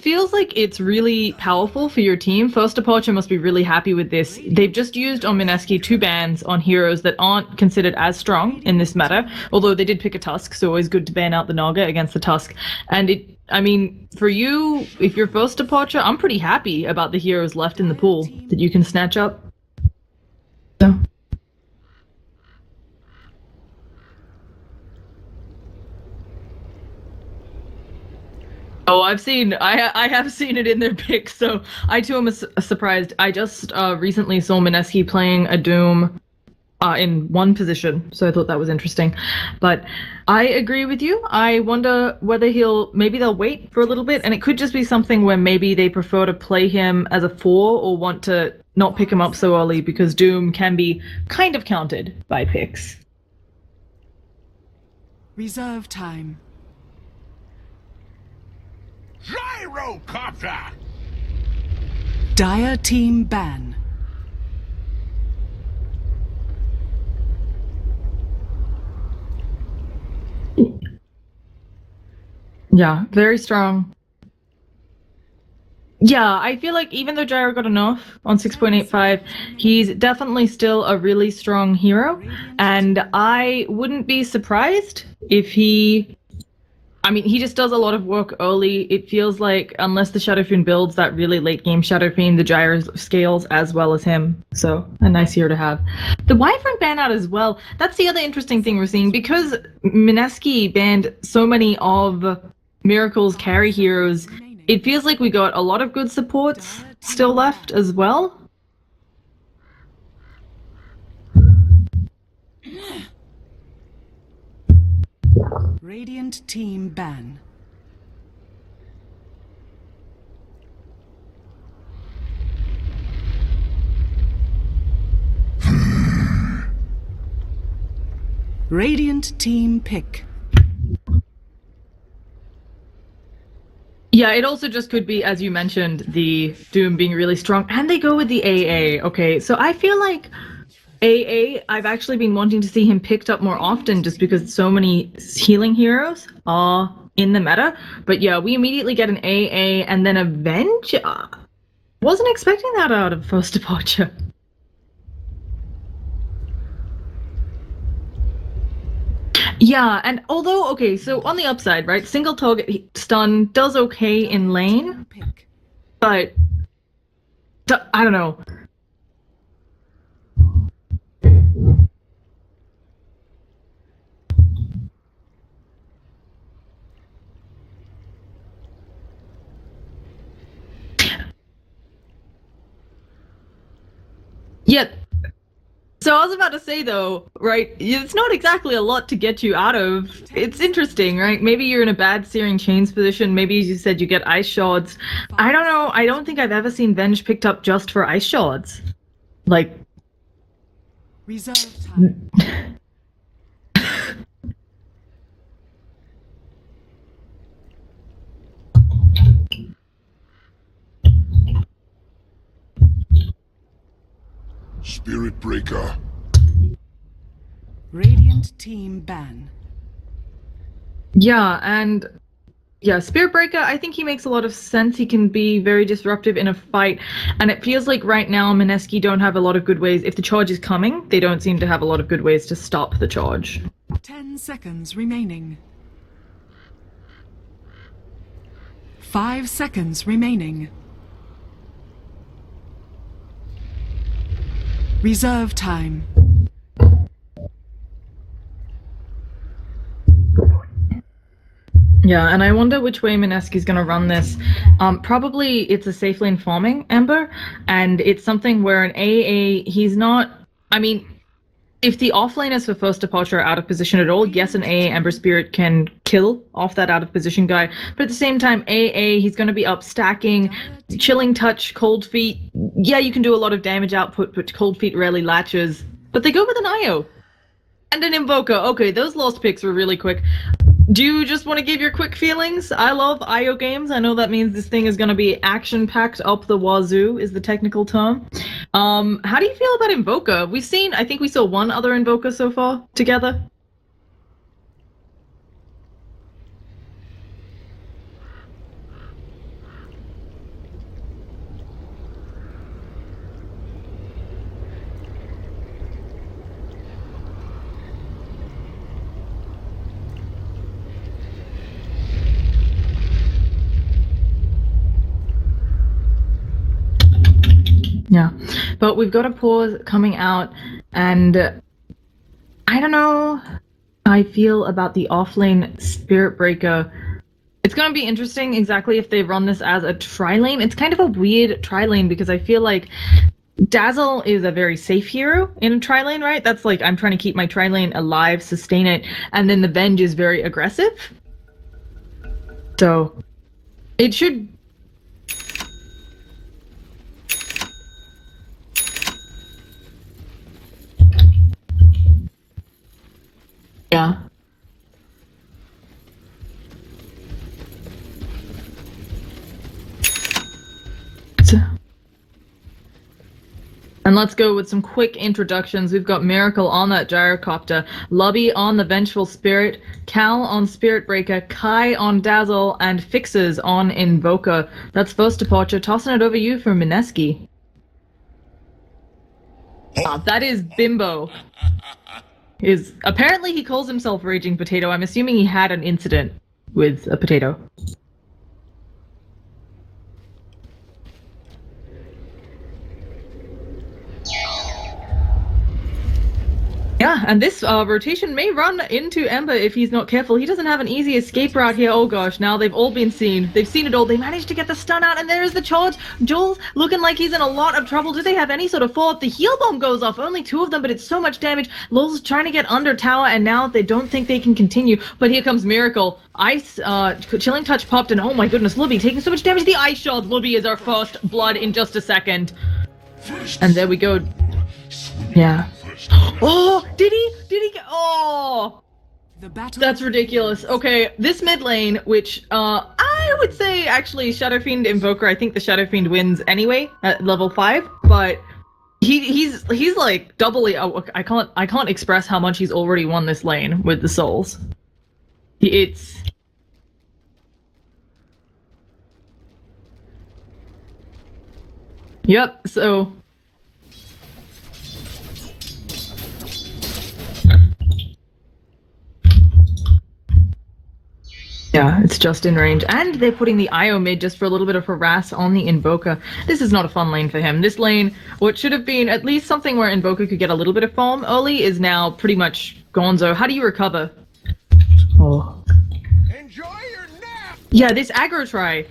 feels like it's really powerful for your team. First Departure must be really happy with this. They've just used on Mineski 2 bans on heroes that aren't considered as strong in this meta, although they did pick a Tusk, so always good to ban out the Naga against the Tusk. And I mean, for you, if you're First Departure, I'm pretty happy about the heroes left in the pool that you can snatch up. So. Oh, I have seen it in their picks, so I too am surprised. I just recently saw Mineski playing a Doom in one position, so I thought that was interesting. But I agree with you. I wonder whether maybe they'll wait for a little bit, and it could just be something where maybe they prefer to play him as a 4 or want to not pick him up so early because Doom can be kind of counted by picks. Reserve time. Gyrocopter! Dire team ban. Yeah, very strong. Yeah, I feel like even though Gyro got enough on 6.85, he's definitely still a really strong hero, and I wouldn't be surprised if he just does a lot of work early. It feels like, unless the Shadow Fiend builds that really late game Shadow Fiend, the Gyro scales as well as him. So, a nice hero to have. The Wyvern ban out as well. That's the other interesting thing we're seeing. Because Mineski banned so many of Miracle's carry heroes, it feels like we got a lot of good supports still left as well. Radiant team ban. Radiant team pick. Yeah, it also just could be, as you mentioned, the Doom being really strong, and they go with the AA. Okay, so I feel like AA, I've actually been wanting to see him picked up more often just because so many healing heroes are in the meta. But yeah, we immediately get an AA and then Avenge. Wasn't expecting that out of First Departure. Yeah, and although, okay, so on the upside, right, single target stun does okay in lane, but I don't know. Yeah. So I was about to say though, right, it's not exactly a lot to get you out of. It's interesting, right? Maybe you're in a bad Searing Chains position, maybe as you said you get Ice Shards. I don't know, I don't think I've ever seen Venge picked up just for Ice Shards. Like... Reserve time. Spirit Breaker. Radiant team ban. Yeah, and yeah, Spirit Breaker, I think he makes a lot of sense. He can be very disruptive in a fight, and it feels like right now Mineski don't have a lot of good ways. If the charge is coming, they don't seem to have a lot of good ways to stop the charge. 10 seconds remaining. 5 seconds remaining. Reserve time. Yeah, and I wonder which way Mineski's going to run this. Probably it's a safe lane farming Ember, and it's something where an AA, he's not... I mean, if the offlaners for First Departure are out of position at all, yes, an AA Ember Spirit can kill off that out of position guy, but at the same time, AA, he's going to be up stacking, Chilling Touch, Cold Feet. Yeah, you can do a lot of damage output, but Cold Feet rarely latches. But they go with an IO. And an Invoker. Okay, those lost picks were really quick. Do you just want to give your quick feelings? I love IO games. I know that means this thing is going to be action-packed up the wazoo, is the technical term. How do you feel about Invoker? I think we saw one other Invoker so far together. Yeah, but we've got a pause coming out, and I don't know how I feel about the offlane Spirit Breaker. It's going to be interesting exactly if they run this as a tri-lane. It's kind of a weird tri-lane because I feel like Dazzle is a very safe hero in a tri-lane, right? That's like, I'm trying to keep my tri-lane alive, sustain it, and then the Venge is very aggressive. So, it should... Yeah. And let's go with some quick introductions. We've got Miracle on that Gyrocopter, Lubby on the Vengeful Spirit, Cal on Spirit Breaker, Kai on Dazzle, and Fixes on Invoker. That's first departure. Tossing it over you for Mineski. That is Bimbo. Apparently he calls himself Raging Potato. I'm assuming he had an incident with a potato. Yeah, and this rotation may run into Ember if he's not careful. He doesn't have an easy escape route here. Oh gosh, now they've all been seen. They've seen it all. They managed to get the stun out, and there is the charge. Jules looking like he's in a lot of trouble. Do they have any sort of follow-up? The heal bomb goes off. Only 2 of them, but it's so much damage. Lul's trying to get under tower, and now they don't think they can continue. But here comes Miracle. Ice, Chilling Touch popped, and oh my goodness, Lubby taking so much damage. The Ice Shard. Lubby is our first blood in just a second. And there we go. Yeah. Oh, did he get, oh, that's ridiculous. Okay, this mid lane, which, I would say actually Shadow Fiend Invoker, I think the Shadow Fiend wins anyway at level 5, but he's like doubly, I can't express how much he's already won this lane with the souls. It's... Yep, so... Yeah, it's just in range. And they're putting the IO mid just for a little bit of harass on the Invoker. This is not a fun lane for him. This lane, what should have been at least something where Invoker could get a little bit of farm early, is now pretty much gonzo. How do you recover? Oh. Enjoy your nap! Yeah, this aggro try.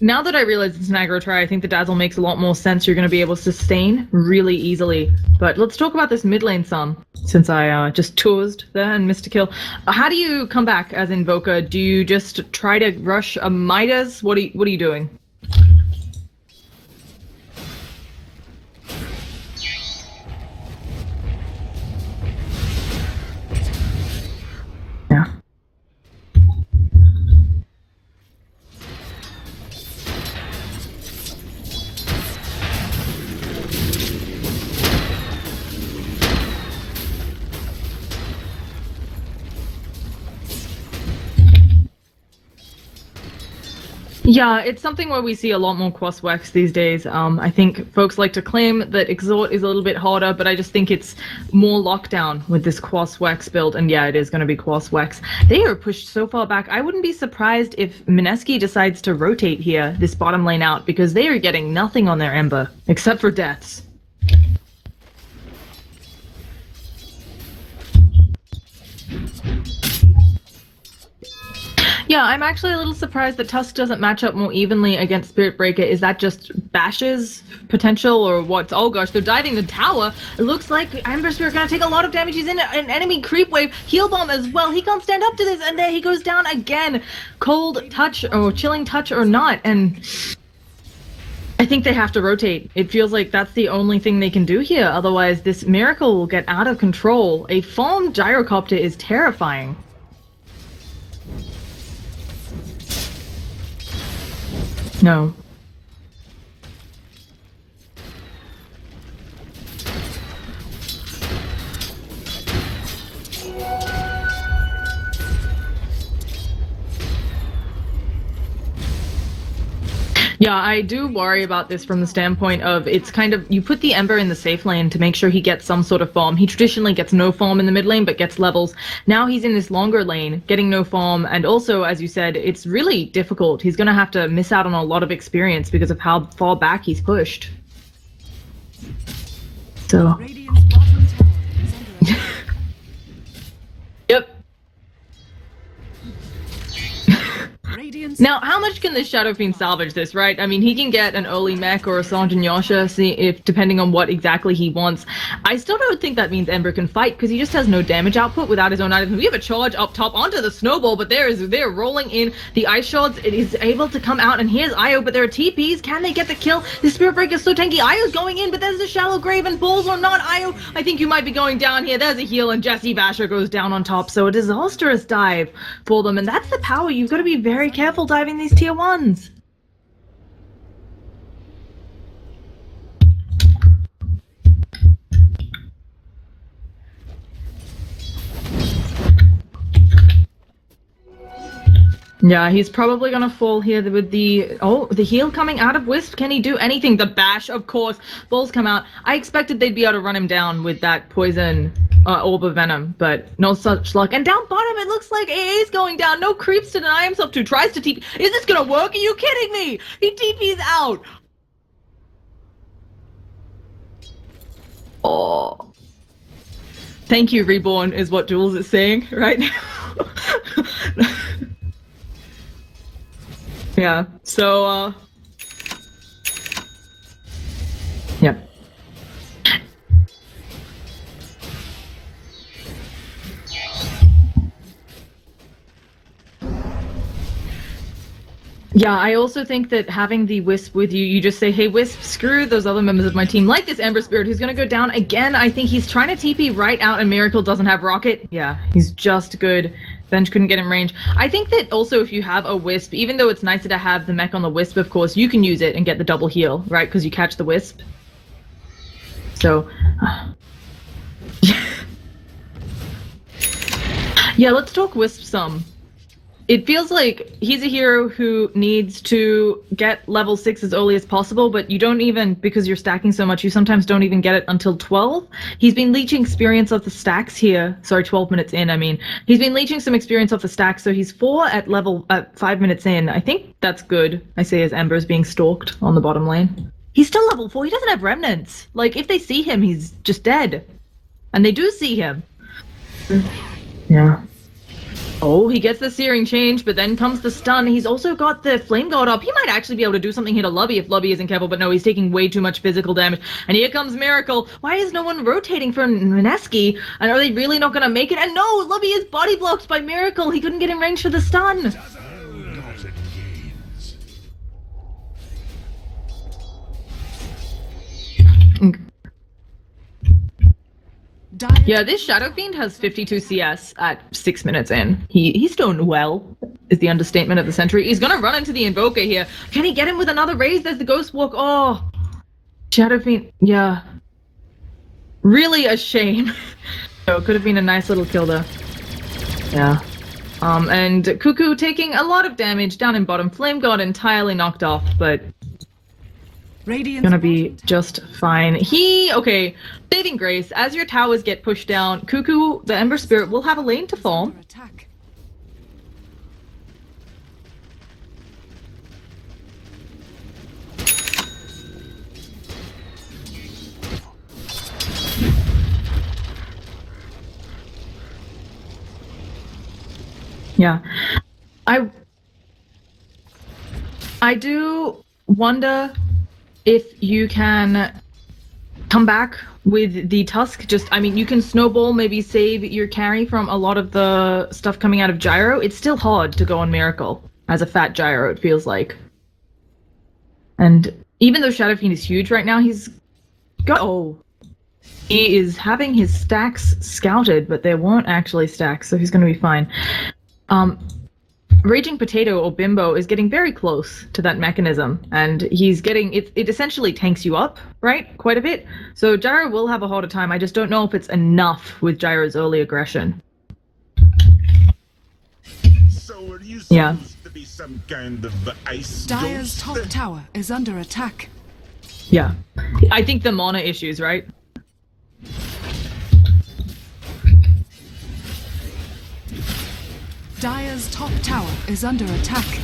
Now that I realize it's an aggro try, I think the Dazzle makes a lot more sense. You're going to be able to sustain really easily. But let's talk about this mid lane some, since I just toozed there and missed a kill. How do you come back as Invoker? Do you just try to rush a Midas? What are you doing? Yeah. Yeah, it's something where we see a lot more Quas Wax these days. I think folks like to claim that Exhort is a little bit harder, but I just think it's more lockdown with this Quas Wax build, and yeah, it is going to be Quas Wax. They are pushed so far back. I wouldn't be surprised if Mineski decides to rotate here, this bottom lane out, because they are getting nothing on their Ember, except for deaths. Yeah, I'm actually a little surprised that Tusk doesn't match up more evenly against Spirit Breaker. Is that just Bash's potential or what? Oh gosh, they're diving the tower. It looks like Ember Spirit gonna take a lot of damage. He's in an enemy creep wave. Heal bomb as well. He can't stand up to this, and there he goes down again. Cold touch or chilling touch or not, and I think they have to rotate. It feels like that's the only thing they can do here. Otherwise, this Miracle will get out of control. A farm Gyrocopter is terrifying. No. Yeah, I do worry about this from the standpoint of it's kind of, you put the Ember in the safe lane to make sure he gets some sort of farm. He traditionally gets no farm in the mid lane, but gets levels. Now he's in this longer lane, getting no farm, and also, as you said, it's really difficult. He's going to have to miss out on a lot of experience because of how far back he's pushed. So. Radiant's bottom tower is under attack. Yep. Radiant's Now, how much can this Shadow Fiend salvage this, right? I mean, he can get an early mech or a Sanjin Yasha, see if depending on what exactly he wants. I still don't think that means Ember can fight, because he just has no damage output without his own items. We have a charge up top onto the snowball, but they're rolling in the ice shards. It is able to come out, and here's Io, but there are TPs. Can they get the kill? The Spirit Breaker is so tanky. Io's going in, but there's a shallow grave, and balls or not, Io, I think you might be going down here. There's a heal, and Jesse Basher goes down on top, so a disastrous dive for them, and that's the power. You've got to be very careful diving these tier 1s. Yeah, he's probably gonna fall here with the heal coming out of Wisp. Can he do anything? The bash, of course. Balls come out. I expected they'd be able to run him down with that poison orb of venom, but no such luck. And down bottom, it looks like AA's going down. No creeps to deny himself to. Tries to TP. Is this gonna work? Are you kidding me? He TP's out. Oh. Thank you, Reborn, is what Jules is saying right now. Yeah, so, yeah. Yeah, I also think that having the Wisp with you, you just say, hey Wisp, screw those other members of my team, like this Ember Spirit who's gonna go down again. I think he's trying to TP right out, and Miracle doesn't have Rocket. Yeah, he's just good. Bench couldn't get in range. I think that also if you have a Wisp, even though it's nicer to have the mech on the Wisp, of course, you can use it and get the double heal, right? Because you catch the Wisp. So, yeah, let's talk Wisp some. It feels like he's a hero who needs to get level 6 as early as possible, but you don't even, because you're stacking so much, you sometimes don't even get it until 12. He's been leeching experience off the stacks here. Sorry, 12 minutes in, I mean. He's been leeching some experience off the stacks, so he's 4 at 5 minutes in. I think that's good, I say, as Ember's being stalked on the bottom lane. He's still level 4, he doesn't have remnants. Like, if they see him, he's just dead. And they do see him. Yeah. Oh, he gets the Searing Change, but then comes the stun. He's also got the Flame Guard up. He might actually be able to do something here to Lubby if Lubby isn't careful, but no, he's taking way too much physical damage. And here comes Miracle. Why is no one rotating for Mineski? And are they really not going to make it? And no, Lubby is body blocked by Miracle. He couldn't get in range for the stun. Yeah, this Shadow Fiend has 52 CS at 6 minutes in. He's doing well, is the understatement of the century. He's gonna run into the Invoker here. Can he get him with another raise? There's the Ghost Walk. Oh, Shadow Fiend, yeah. Really a shame. So it could have been a nice little kill there. Yeah. And Cuckoo taking a lot of damage down in bottom. Flame got entirely knocked off, but Radiant's gonna be just fine. Okay, saving grace. As your towers get pushed down, Cuckoo, the Ember Spirit, will have a lane to farm. under attack. Yeah. I do wonder if you can come back with the Tusk. I mean, you can snowball, maybe save your carry from a lot of the stuff coming out of Gyro. It's still hard to go on Miracle as a fat Gyro, it feels like. And even though Shadow Fiend is huge right now, he's got... Oh. He is having his stacks scouted, but they weren't actually stacks, so he's going to be fine. Raging Potato, or Bimbo, is getting very close to that mechanism, and he's getting... It essentially tanks you up, right? Quite a bit. So Gyro will have a harder time. I just don't know if it's enough with Gyro's early aggression. So are you Yeah. supposed to be be some kind of ice Dire's ghost? top tower is under attack. Yeah. I think the mana issues, right? Dire's top tower is under attack.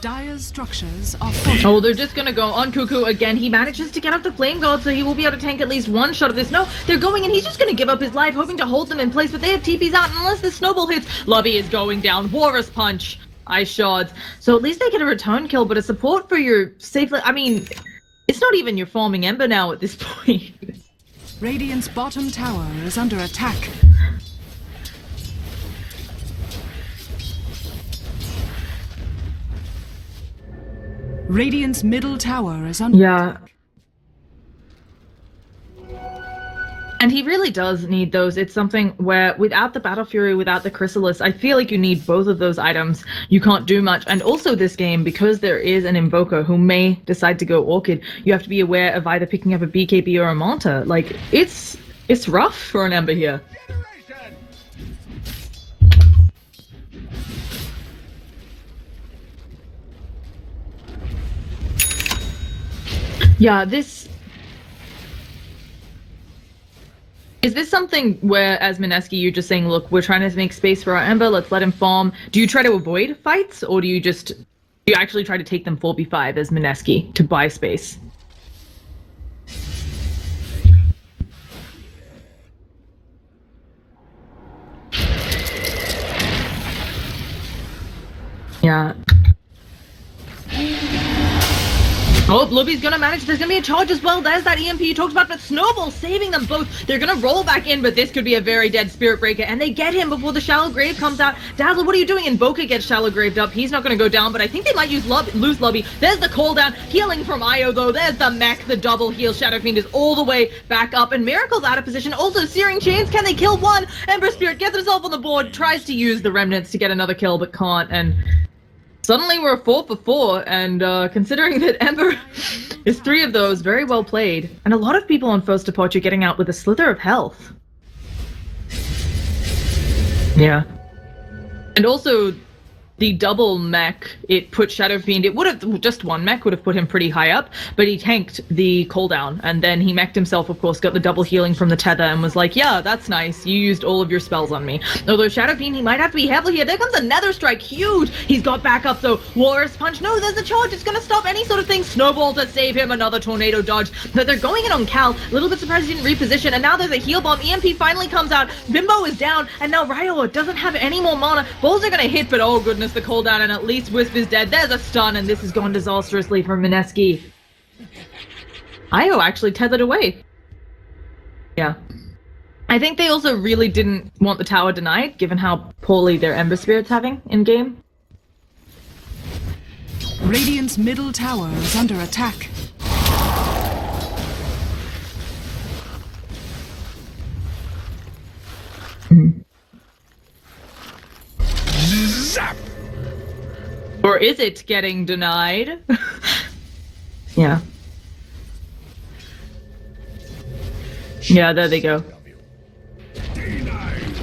Dire's structures are falling. Oh, they're just gonna go on Cuckoo again. He manages to get up the Flame God, so he will be able to tank at least one shot of this. No, they're going and he's just gonna give up his life, hoping to hold them in place, but they have TPs out, and unless the snowball hits, Lobby is going down. Walrus Punch. Ice Shards. So at least they get a return kill, but a support for your safe... I mean, it's not even your farming Ember now at this point. Radiant's bottom tower is under attack. Radiant's middle tower is under Yeah. And he really does need those. It's something where without the Battle Fury, without the Chrysalis, I feel like you need both of those items. You can't do much. And also this game, because there is an Invoker who may decide to go Orchid, you have to be aware of either picking up a BKB or a Manta. Like, it's rough for an Ember here. Yeah, this... Is this something where, as Mineski, you're just saying, look, we're trying to make space for our Ember, let's let him farm. Do you try to avoid fights, or do you actually try to take them 4v5 as Mineski to buy space? Yeah. Oh, Lobby's gonna manage. There's gonna be a charge as well. There's that EMP you talked about, but Snowball saving them both. They're gonna roll back in, but this could be a very dead Spirit Breaker, and they get him before the Shallow Grave comes out. Dazzle, what are you doing? Invoker gets Shallow Graved up. He's not gonna go down, but I think they might lose Lobby. There's the call down. Healing from Io, though. There's the mech, the double heal. Shadow Fiend is all the way back up, and Miracle's out of position. Also, Searing Chains. Can they kill one? Ember Spirit gets himself on the board, tries to use the Remnants to get another kill, but can't, and... Suddenly we're 4 for 4, and considering that Ember is 3 of those, very well played. And a lot of people on First Depart are getting out with a slither of health. Yeah. And also, the double mech, it put Shadow Fiend, it would have, just one mech would have put him pretty high up, but he tanked the cooldown, and then he mech'd himself, of course, got the double healing from the tether, and was like, yeah, that's nice, you used all of your spells on me. Although Shadow Fiend, he might have to be heavily here. There comes a Nether Strike, huge! He's got backup, though. Walrus Punch, no, there's a charge, it's gonna stop any sort of thing. Snowball to save him, another Tornado Dodge. But they're going in on Cal, a little bit surprised he didn't reposition, and now there's a heal bomb. EMP finally comes out, Bimbo is down, and now Ryo doesn't have any more mana. Balls are gonna hit, but oh goodness, the cooldown, and at least Wisp is dead. There's a stun, and this has gone disastrously for Mineski. Io actually tethered away. Yeah. I think they also really didn't want the tower denied, given how poorly their Ember Spirit's having in-game. Radiant's middle tower is under attack. Zap! Or is it getting denied? Yeah. Yeah, there they go.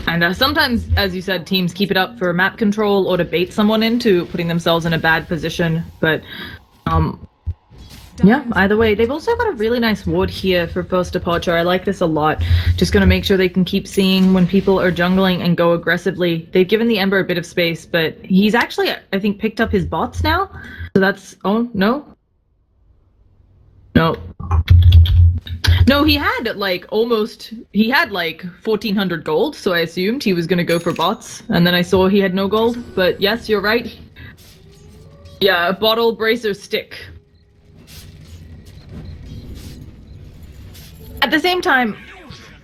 And sometimes, as you said, teams keep it up for map control or to bait someone into putting themselves in a bad position, but yeah, either way. They've also got a really nice ward here for First Departure. I like this a lot. Just gonna make sure they can keep seeing when people are jungling and go aggressively. They've given the Ember a bit of space, but he's actually, I think, picked up his bots now. So that's... Oh, no? No. No, he had, like, almost... He had, like, 1,400 gold, so I assumed he was gonna go for bots. And then I saw he had no gold. But yes, you're right. Yeah, bottle, bracer, stick. At the same time,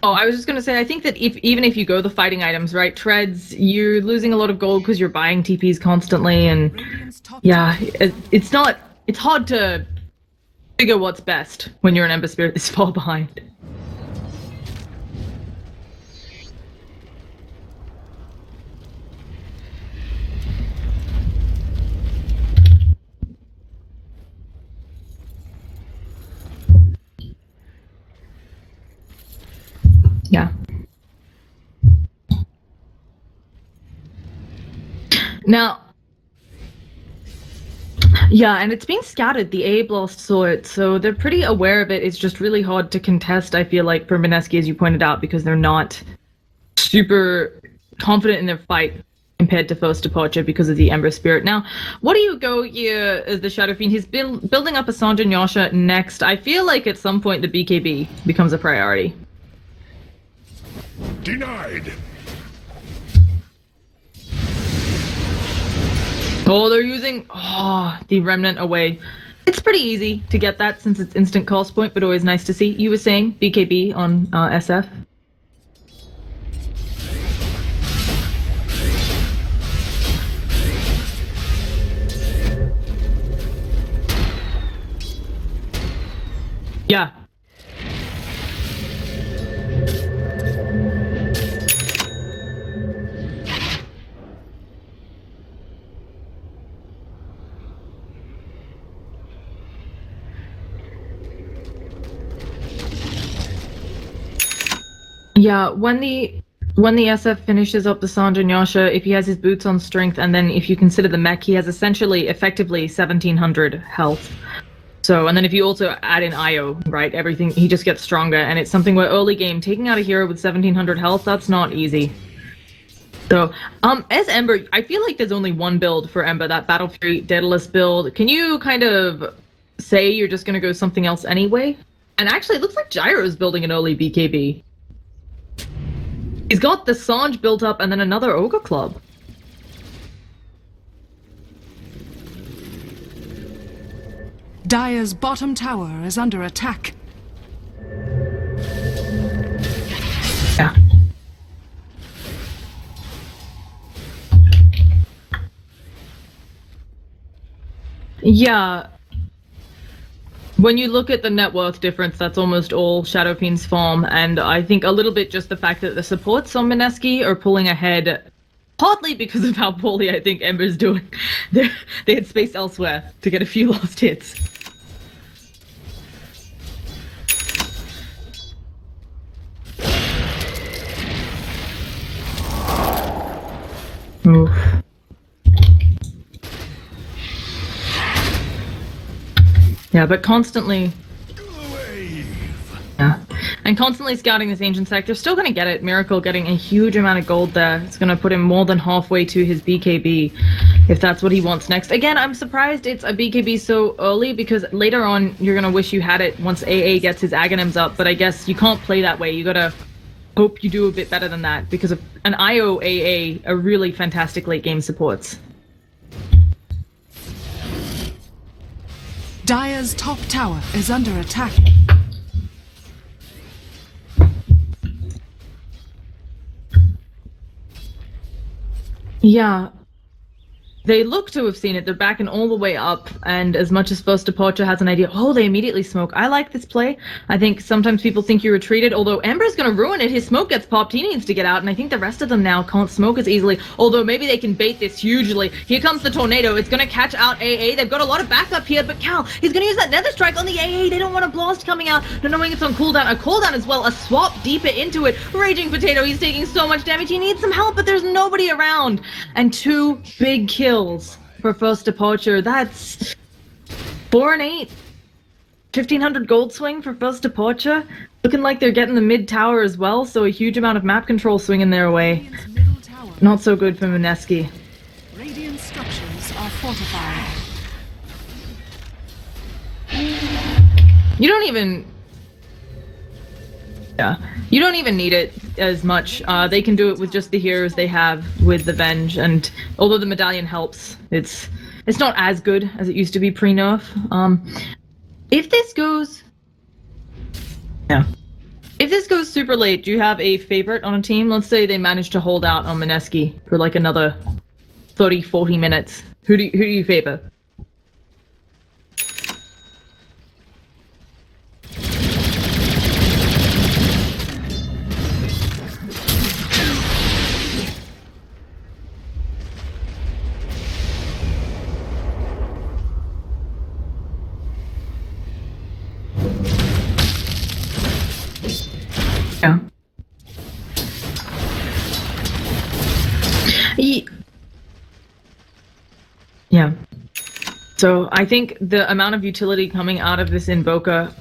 oh, I was just going to say, I think that even if you go the fighting items, right, treads, you're losing a lot of gold because you're buying TPs constantly, and yeah, it's hard to figure what's best when you're an Ember Spirit this far behind. Yeah. Now, yeah, and it's being scattered. The A Blast saw it, so they're pretty aware of it. It's just really hard to contest, I feel like, for Mineski, as you pointed out, because they're not super confident in their fight compared to First Departure because of the Ember Spirit. Now, what do you go here as the Shadow Fiend? He's building up a Sanjin Yasha next. I feel like at some point the BKB becomes a priority. Denied. Oh, they're using the Remnant away. It's pretty easy to get that since it's instant cost point, but always nice to see. You were saying BKB on SF? Yeah. Yeah, when the SF finishes up the Sanjin Yasha, if he has his boots on strength, and then if you consider the mech, he has essentially, effectively 1700 health. So, and then if you also add in IO, right, everything, he just gets stronger, and it's something where early game, taking out a hero with 1700 health, that's not easy. So, as Ember, I feel like there's only one build for Ember, that Battle Fury Daedalus build. Can you kind of say you're just gonna go something else anyway? And actually, it looks like Gyro's building an early BKB. He's got the Sanj built up and then another Ogre Club. Dire's bottom tower is under attack. Yeah. Yeah. When you look at the net worth difference, that's almost all Shadow Fiend's farm, and I think a little bit just the fact that the supports on Mineski are pulling ahead, partly because of how poorly I think Ember's doing. They had space elsewhere to get a few last hits. Oof. Yeah, but constantly... Yeah. And constantly scouting this ancient sector, still gonna get it. Miracle getting a huge amount of gold there. It's gonna put him more than halfway to his BKB, if that's what he wants next. Again, I'm surprised it's a BKB so early, because later on you're gonna wish you had it once AA gets his Aghanims up, but I guess you can't play that way. You gotta hope you do a bit better than that, because of an IO AA are really fantastic late game supports. Dire's top tower is under attack. Yeah. They look to have seen it. They're backing all the way up, and as much as First Departure has an idea, they immediately smoke. I like this play. I think sometimes people think you retreated, although Ember's gonna ruin it. His smoke gets popped, he needs to get out, and I think the rest of them now can't smoke as easily, although maybe they can bait this hugely. Here comes the tornado, it's gonna catch out AA. They've got a lot of backup here, but Cal, he's gonna use that Nether Strike on the AA. They don't want a blast coming out, not knowing it's on cooldown. A cooldown as well, a swap deeper into it. Raging Potato, he's taking so much damage, he needs some help, but there's nobody around. And 2 big kills for First Departure. That's 4 and 8. 1500 gold swing for First Departure. Looking like they're getting the mid tower as well, so a huge amount of map control swinging their way. Not so good for Mineski. Radiant structures are fortified. You don't even... Yeah. You don't even need it as much. They can do it with just the heroes they have with the Venge, and although the medallion helps, it's not as good as it used to be pre-nerf. If this goes... Yeah. If this goes super late, do you have a favorite on a team? Let's say they manage to hold out on Mineski for like another 30, 40 minutes. Who do you favor? Yeah. Yeah. So I think the amount of utility coming out of this Invoker,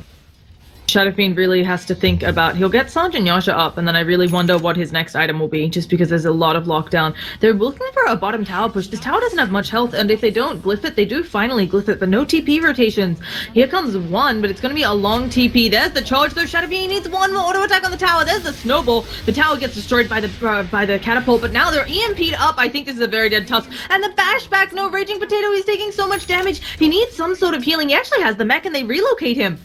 Shadow Fiend really has to think about. He'll get Sergeant Yasha up, and then I really wonder what his next item will be, just because there's a lot of lockdown. They're looking for a bottom tower push. This tower doesn't have much health, and if they don't glyph it, they do finally glyph it, but no TP rotations. Here comes one, but it's going to be a long TP. There's the charge, though. Shadow Fiend needs one more auto attack on the tower. There's the snowball. The tower gets destroyed by the catapult, but now they're EMP'd up. I think this is a very dead Tusk. And the bashback, no Raging Potato. He's taking so much damage. He needs some sort of healing. He actually has the mech, and they relocate him.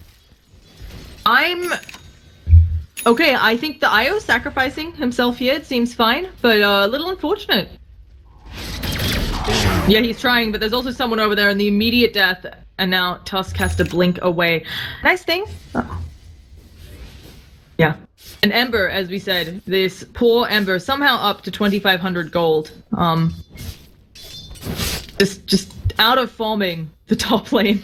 Okay, I think the IO sacrificing himself here, it seems fine, but a little unfortunate. Yeah, he's trying, but there's also someone over there in the immediate death, and now Tusk has to blink away. Nice thing. Oh. Yeah. And Ember, as we said, this poor Ember, somehow up to 2,500 gold. Just out of farming the top lane.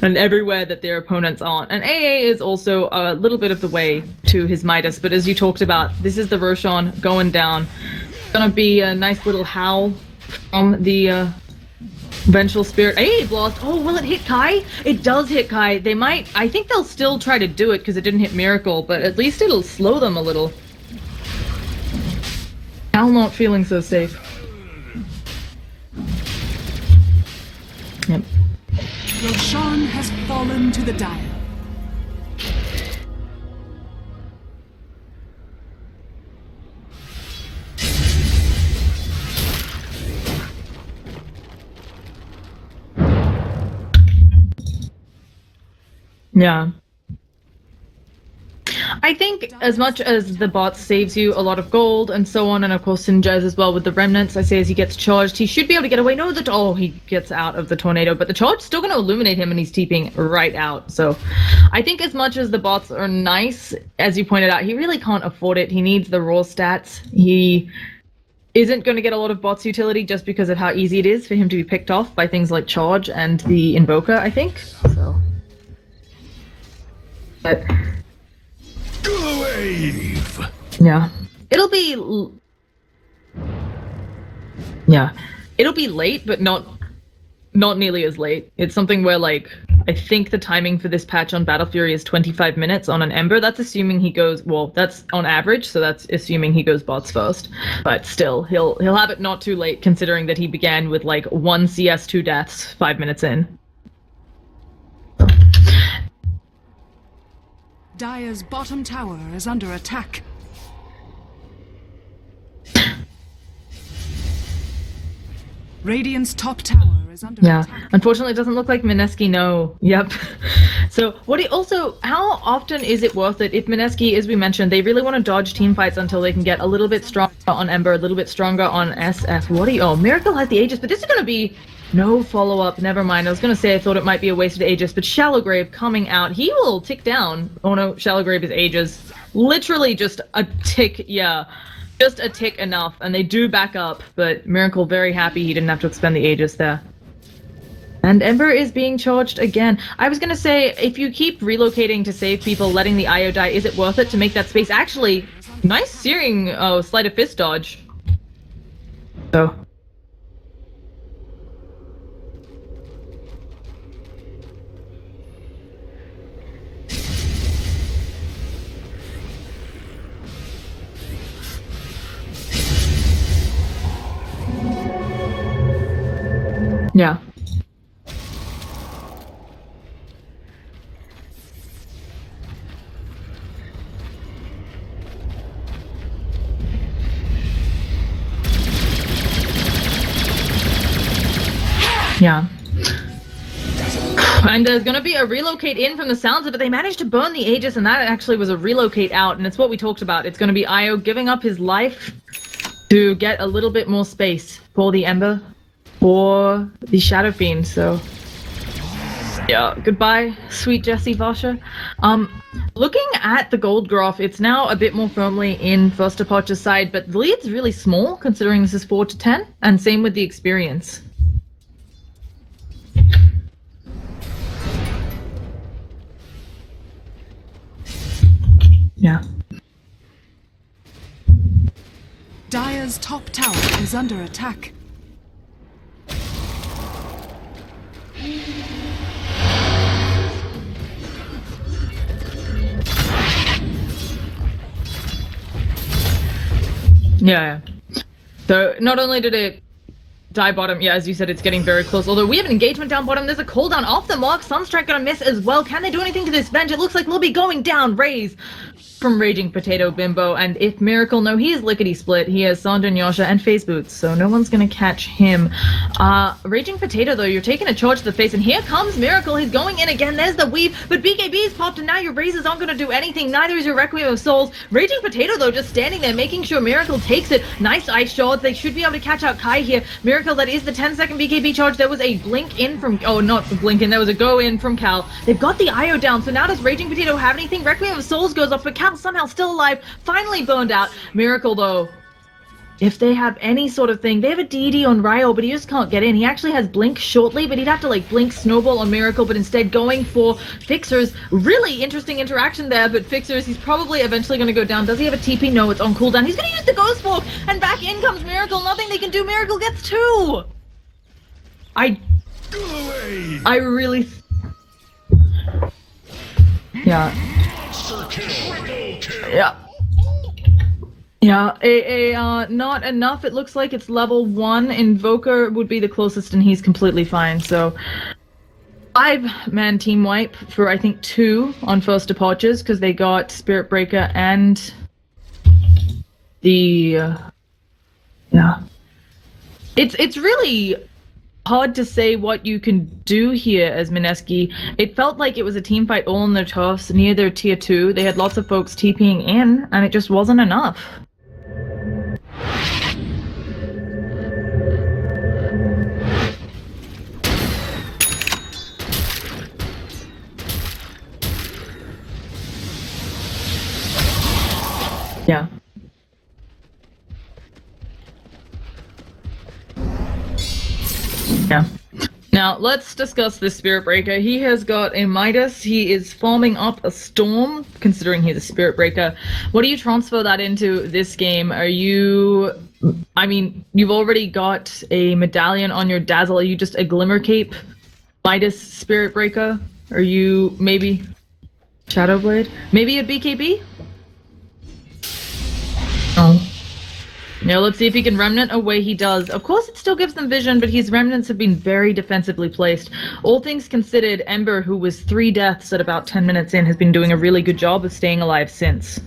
And everywhere that their opponents aren't. And AA is also a little bit of the way to his Midas, but as you talked about, this is the Roshan going down. It's gonna be a nice little howl from the Vengeful Spirit. AA Blast! Oh, will it hit Kai? It does hit Kai. They might... I think they'll still try to do it because it didn't hit Miracle, but at least it'll slow them a little. Al not feeling so safe. Yep. Roshan has fallen to the Dire. Yeah. I think as much as the bot saves you a lot of gold and so on, and of course Sinjaz as well with the remnants, I say as he gets charged, he should be able to get away. No, oh, he gets out of the tornado, but the charge is still going to illuminate him and he's TPing right out. So I think as much as the bots are nice, as you pointed out, he really can't afford it. He needs the raw stats. He isn't going to get a lot of bots utility just because of how easy it is for him to be picked off by things like charge and the Invoker, I think. So, but Glaive! yeah, it'll be late, but not nearly as late. It's something where, like, I think the timing for this patch on Battle Fury is 25 minutes on an Ember. That's assuming he goes, well, that's on average, so that's assuming he goes bots first. But still, he'll have it not too late, considering that he began with like 1 CS 2 deaths 5 minutes in. Dire's bottom tower is under attack. Radiant's top tower is under attack. Unfortunately, it doesn't look like Mineski no. Yep. So, how often is it worth it if Mineski, as we mentioned, they really want to dodge team fights until they can get a little bit stronger on Ember, a little bit stronger on SF. Oh, Miracle has the Aegis, but this is going to be no follow-up. Never mind. I was going to say I thought it might be a wasted Aegis, but Shallow Grave coming out. He will tick down. Oh no, Shallow Grave is Aegis. Literally just a tick, yeah. Just a tick enough, and they do back up, but Miracle very happy he didn't have to expend the Aegis there. And Ember is being charged again. I was gonna say, if you keep relocating to save people, letting the IO die, is it worth it to make that space? Actually, nice searing Sleight of Fist dodge. So. Yeah. Yeah. And there's gonna be a relocate in from the sounds of it. They managed to burn the Aegis, and that actually was a relocate out, and it's what we talked about. It's gonna be Io giving up his life to get a little bit more space for the Ember or the Shadow Fiend, so yeah, goodbye, sweet Jessie Vasha. Looking at the gold graph, it's now a bit more firmly in First Departure's side, but the lead's really small considering this is 4 to 10, and same with the experience. Yeah. Dire's top tower is under attack. Yeah. So not only did it die bottom, yeah, as you said, it's getting very close. Although we have an engagement down bottom, there's a cooldown off the mark. Sunstrike gonna miss as well. Can they do anything to this bench? It looks like Libby going down. Raise from Raging Potato Bimbo, and if Miracle, no, he is lickety split. He has Sandra and Yasha and Phase Boots, so no one's gonna catch him. Raging Potato, though, you're taking a charge to the face, and here comes Miracle. He's going in again. There's the weave, but BKB's popped, and now your raises aren't gonna do anything. Neither is your Requiem of Souls. Raging Potato, though, just standing there, making sure Miracle takes it. Nice ice shards. They should be able to catch out Kai here. Miracle, that is the 10-second BKB charge. There was a blink in from, oh, not the blink in, there was a go in from Cal. They've got the IO down, so now does Raging Potato have anything? Requiem of Souls goes off, but Cal somehow still alive, finally burned out. Miracle, though, if they have any sort of thing, they have a DD on Ryo, but he just can't get in. He actually has Blink shortly, but he'd have to like Blink Snowball on Miracle, but instead going for Fixers. Really interesting interaction there, but Fixers, he's probably eventually going to go down. Does he have a TP? No, it's on cooldown. He's going to use the Ghost Fork, and back in comes Miracle. Nothing they can do. Miracle gets 2. I really... Yeah. Yeah. Yeah, not enough. It looks like it's level 1. Invoker would be the closest, and he's completely fine. So, 5-man team wipe for, I think, 2 on first departures, because they got Spirit Breaker and the... yeah. It's really hard to say what you can do here as Mineski. It felt like it was a team fight all on their turfs near their tier 2. They had lots of folks TPing in, and it just wasn't enough. Yeah. Yeah. Now, let's discuss this Spirit Breaker. He has got a Midas. He is farming up a Storm, considering he's a Spirit Breaker. What do you transfer that into this game? Are you... I mean, you've already got a Medallion on your Dazzle. Are you just a Glimmer Cape Midas Spirit Breaker? Are you maybe Shadowblade? Maybe a BKB? Oh. Now let's see if he can Remnant away. He does. Of course, it still gives them vision, but his Remnants have been very defensively placed. All things considered, Ember, who was 3 deaths at about 10 minutes in, has been doing a really good job of staying alive since.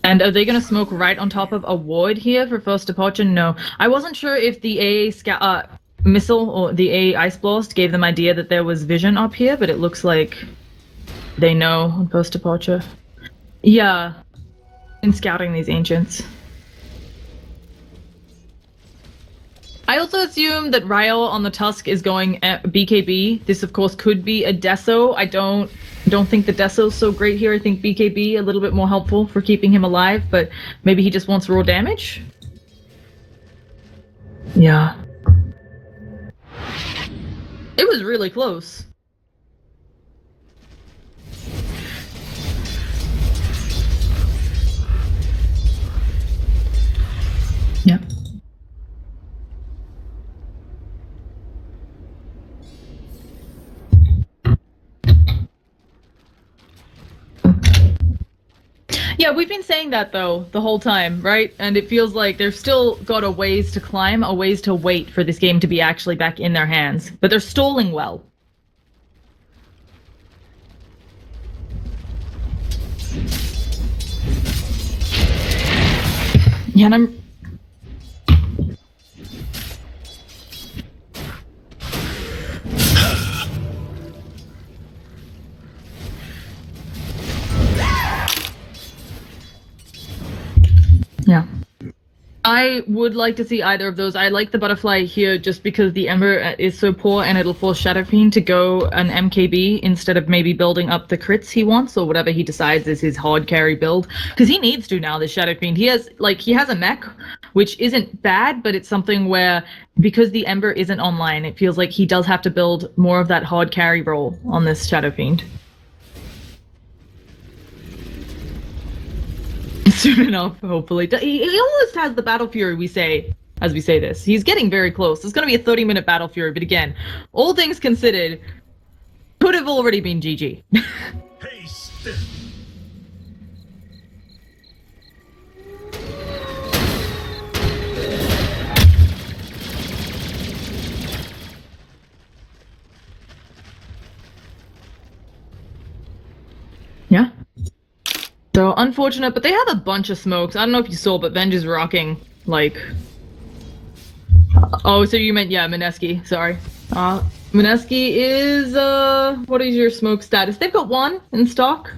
And are they going to smoke right on top of a ward here for first departure? No. I wasn't sure if the AA missile or the AA Ice Blast gave them idea that there was vision up here, but it looks like they know on first departure. Yeah, in scouting these ancients. I also assume that Ryo on the Tusk is going at BKB. This, of course, could be a Deso. I don't think the Deso's so great here. I think BKB a little bit more helpful for keeping him alive, but maybe he just wants raw damage? Yeah. It was really close. Yep. Yeah, we've been saying that, though, the whole time, right? And it feels like they've still got a ways to climb, a ways to wait for this game to be actually back in their hands. But they're stalling well. Yeah, and I'm... Yeah. I would like to see either of those. I like the butterfly here just because the Ember is so poor and it'll force Shadow Fiend to go an MKB instead of maybe building up the crits he wants or whatever he decides is his hard carry build. Because he needs to now, this Shadow Fiend. He has a mech, which isn't bad, but it's something where because the Ember isn't online, it feels like he does have to build more of that hard carry role on this Shadow Fiend. Soon enough, hopefully. He almost has the Battle Fury, we say, as we say this. He's getting very close. It's going to be a 30-minute Battle Fury, but again, all things considered, could have already been GG. Haste. Yeah. So unfortunate, but they have a bunch of smokes. I don't know if you saw, but Venge is rocking, like... oh, so you meant, yeah, Mineski, sorry. Mineski is, what is your smoke status? They've got one in stock.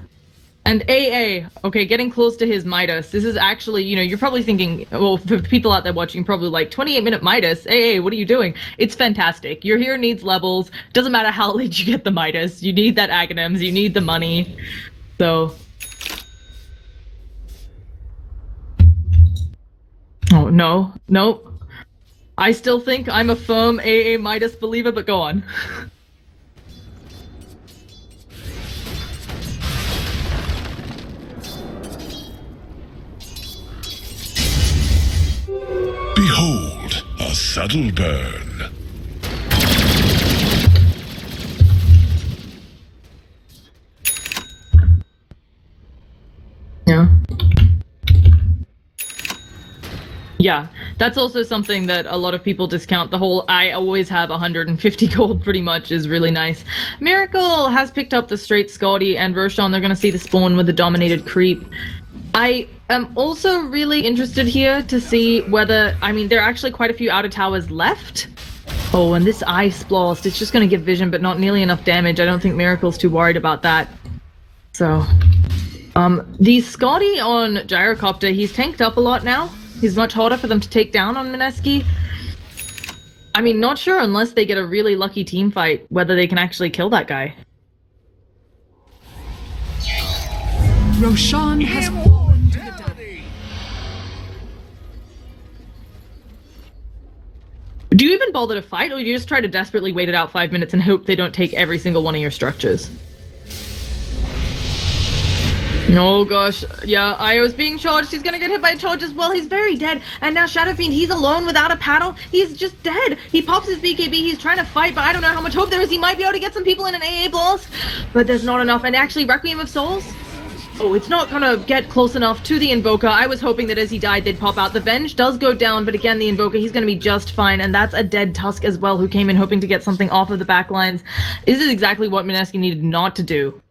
And AA, okay, getting close to his Midas. This is actually, you know, you're probably thinking, well, for people out there watching, probably like 28-minute Midas. AA, what are you doing? It's fantastic. Your hero needs levels. Doesn't matter how late you get the Midas. You need that Aghanims. You need the money. So... oh, no. Nope. I still think I'm a firm AA Midas believer, but go on. Behold, a subtle burn. Yeah. Yeah, that's also something that a lot of people discount. The whole I always have 150 gold pretty much is really nice. Miracle has picked up the straight Scotty and Roshan. They're going to see the spawn with the dominated creep. I am also really interested here to see whether, I mean, there are actually quite a few outer towers left. Oh, and this Ice Blast, it's just going to give vision, but not nearly enough damage. I don't think Miracle's too worried about that. So, the Scotty on Gyrocopter, he's tanked up a lot now. He's much harder for them to take down on Mineski. I mean, not sure unless they get a really lucky team fight, whether they can actually kill that guy. Roshan has fallen to the dark. Do you even bother to fight, or do you just try to desperately wait it out 5 minutes and hope they don't take every single one of your structures? Oh gosh, yeah, Io's being charged. He's gonna get hit by a charge as well. He's very dead. And now Shadow Fiend, he's alone without a paddle. He's just dead. He pops his BKB. He's trying to fight, but I don't know how much hope there is. He might be able to get some people in an AA blast, but there's not enough. And actually, Requiem of Souls? Oh, it's not gonna get close enough to the Invoker. I was hoping that as he died, they'd pop out. The Venge does go down, but again, the Invoker, he's gonna be just fine. And that's a dead Tusk as well, who came in hoping to get something off of the back lines. This is exactly what Mineski needed not to do.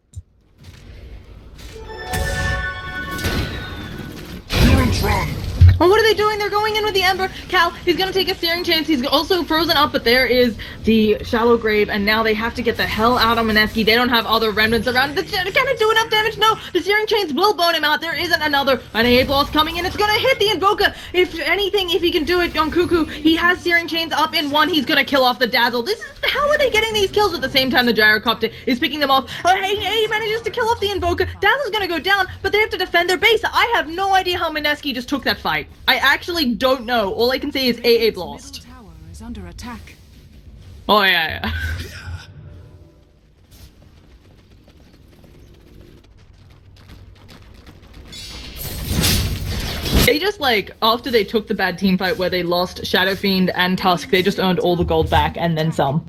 Well, what are they doing? They're going in with the Ember. Cal, he's gonna take a Searing Chance. He's also frozen up, but there is the Shallow Grave, and now they have to get the hell out of Mineski. They don't have other remnants around. Can it do enough damage? No, the Searing Chains will bone him out. There isn't another. An AA blast coming in. It's gonna hit the Invoker. If anything, if he can do it on Cuckoo, he has Searing Chains up in one. He's gonna kill off the Dazzle. How are they getting these kills at the same time the Gyrocopter is picking them off? He manages to kill off the Invoker. Dazzle's gonna go down, but they have to defend their base. I have no idea how Mineski just took that fight. I actually don't know. All I can say is AA blast. Middle tower is under attack. Oh yeah. They just, like, after they took the bad team fight where they lost Shadow Fiend and Tusk, they just earned all the gold back and then some.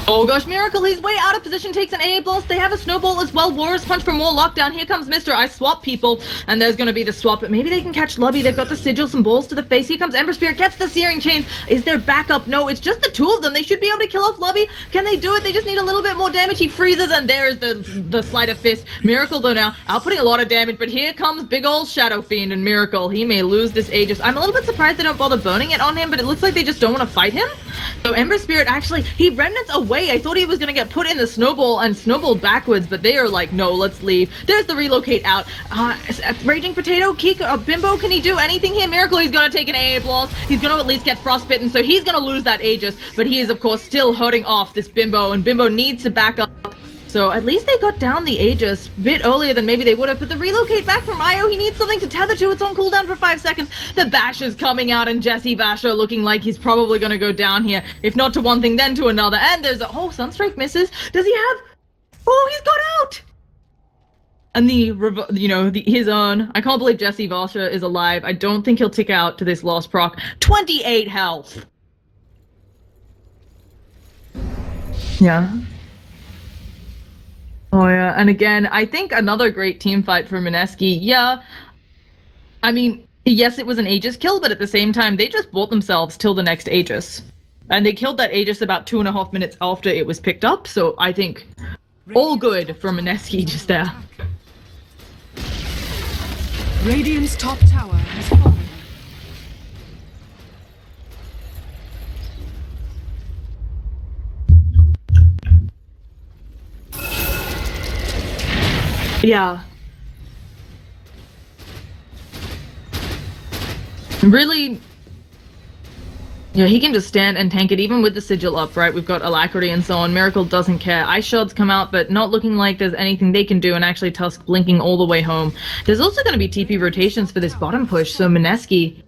Oh gosh, Miracle, he's way out of position, takes an AA blast. They have a snowball as well. Warrior's Punch for more lockdown. Here comes Mr. I swap people, and there's gonna be the swap, but maybe they can catch Lubby. They've got the sigil, some balls to the face. Here comes Ember Spirit, gets the Searing Chain. Is there backup? No, it's just the two of them. They should be able to kill off Lubby. Can they do it? They just need a little bit more damage. He freezes, and there's the Sleight of Fist. Miracle, though, now outputting a lot of damage, but here comes big ol' Shadow Fiend, and Miracle, he may lose this Aegis. I'm a little bit surprised they don't bother burning it on him, but it looks like they just don't want to fight him. So Ember Spirit, actually, he remnants away. I thought he was gonna get put in the snowball and snowballed backwards, but they are like, no, let's leave. There's the relocate out. Raging Potato, Bimbo, can he do anything here? Miracle, he's gonna take an AA blast. He's gonna at least get frostbitten, so he's gonna lose that Aegis, but he is, of course, still hurting off this Bimbo, and Bimbo needs to back up. So at least they got down the Aegis a bit earlier than maybe they would have, but the relocate back from Io, he needs something to tether to. It's on cooldown for 5 seconds. The Bash is coming out, and Jesse Basher looking like he's probably going to go down here. If not to one thing, then to another. And there's a... oh, Sunstrike misses. Does he have... oh, he's got out! And his own... I can't believe Jesse Basher is alive. I don't think he'll tick out to this last proc. 28 health! Yeah. Oh yeah, and again, I think another great team fight for Mineski. Yeah, I mean, yes, it was an Aegis kill, but at the same time, they just bought themselves till the next Aegis. And they killed that Aegis about 2.5 minutes after it was picked up, so I think all good for Mineski just there. Radiant's top tower has fallen. Yeah. Really, yeah, he can just stand and tank it even with the sigil up, right? We've got Alacrity and so on. Miracle doesn't care. Ice shards come out, but not looking like there's anything they can do, and actually Tusk blinking all the way home. There's also going to be TP rotations for this bottom push, so Mineski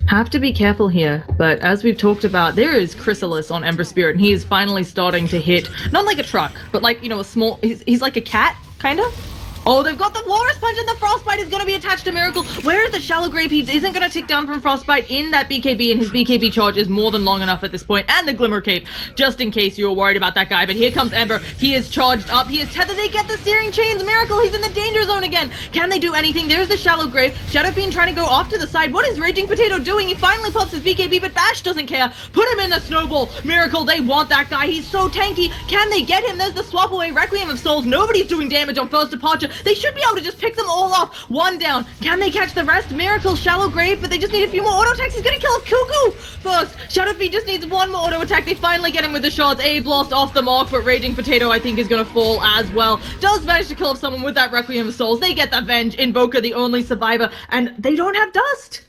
have to be careful here. But as we've talked about, there is Chrysalis on Ember Spirit, and he is finally starting to hit, not like a truck, but like, you know, a small, he's like a cat, kind of? Oh, they've got the Walrus Punch, and the Frostbite is going to be attached to Miracle. Where is the Shallow Grave? He isn't going to tick down from Frostbite in that BKB, and his BKB charge is more than long enough at this point. And the Glimmer Cape, just in case you were worried about that guy. But here comes Ember. He is charged up. He is tethered. They get the Searing Chains. Miracle, he's in the danger zone again. Can they do anything? There's the Shallow Grave. Shadow Fiend trying to go off to the side. What is Raging Potato doing? He finally pops his BKB, but Bash doesn't care. Put him in the Snowball. Miracle, they want that guy. He's so tanky. Can they get him? There's the swap away Requiem of Souls. Nobody's doing damage on first departure. They should be able to just pick them all off. One down. Can they catch the rest? Miracle, Shallow Grave, but they just need a few more auto attacks. He's gonna kill Cuckoo first. Shadow Fiend just needs one more auto attack. They finally get him with the shots. Abe lost off the mark, but Raging Potato, I think, is gonna fall as well. Does manage to kill off someone with that Requiem of Souls. They get the Venge. Invoker, the only survivor, and they don't have Dust.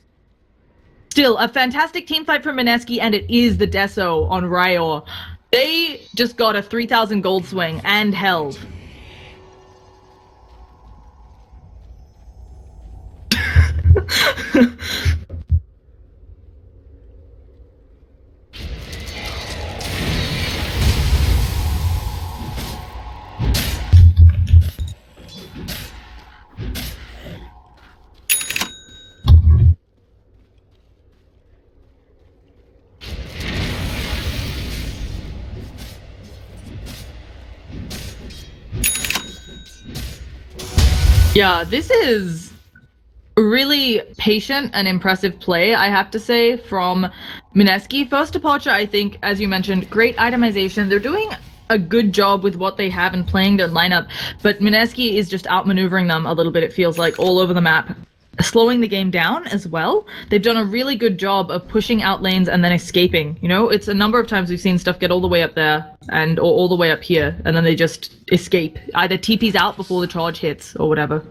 Still, a fantastic team fight for Mineski, and it is the Deso on Ryor. They just got a 3,000 gold swing and held. Yeah, this is really patient and impressive play, I have to say, from Mineski. First departure, I think, as you mentioned, great itemization. They're doing a good job with what they have and playing their lineup, but Mineski is just outmaneuvering them a little bit, it feels like, all over the map. Slowing the game down as well. They've done a really good job of pushing out lanes and then escaping. You know, it's a number of times we've seen stuff get all the way up there and or all the way up here, and then they just escape. Either TP's out before the charge hits or whatever.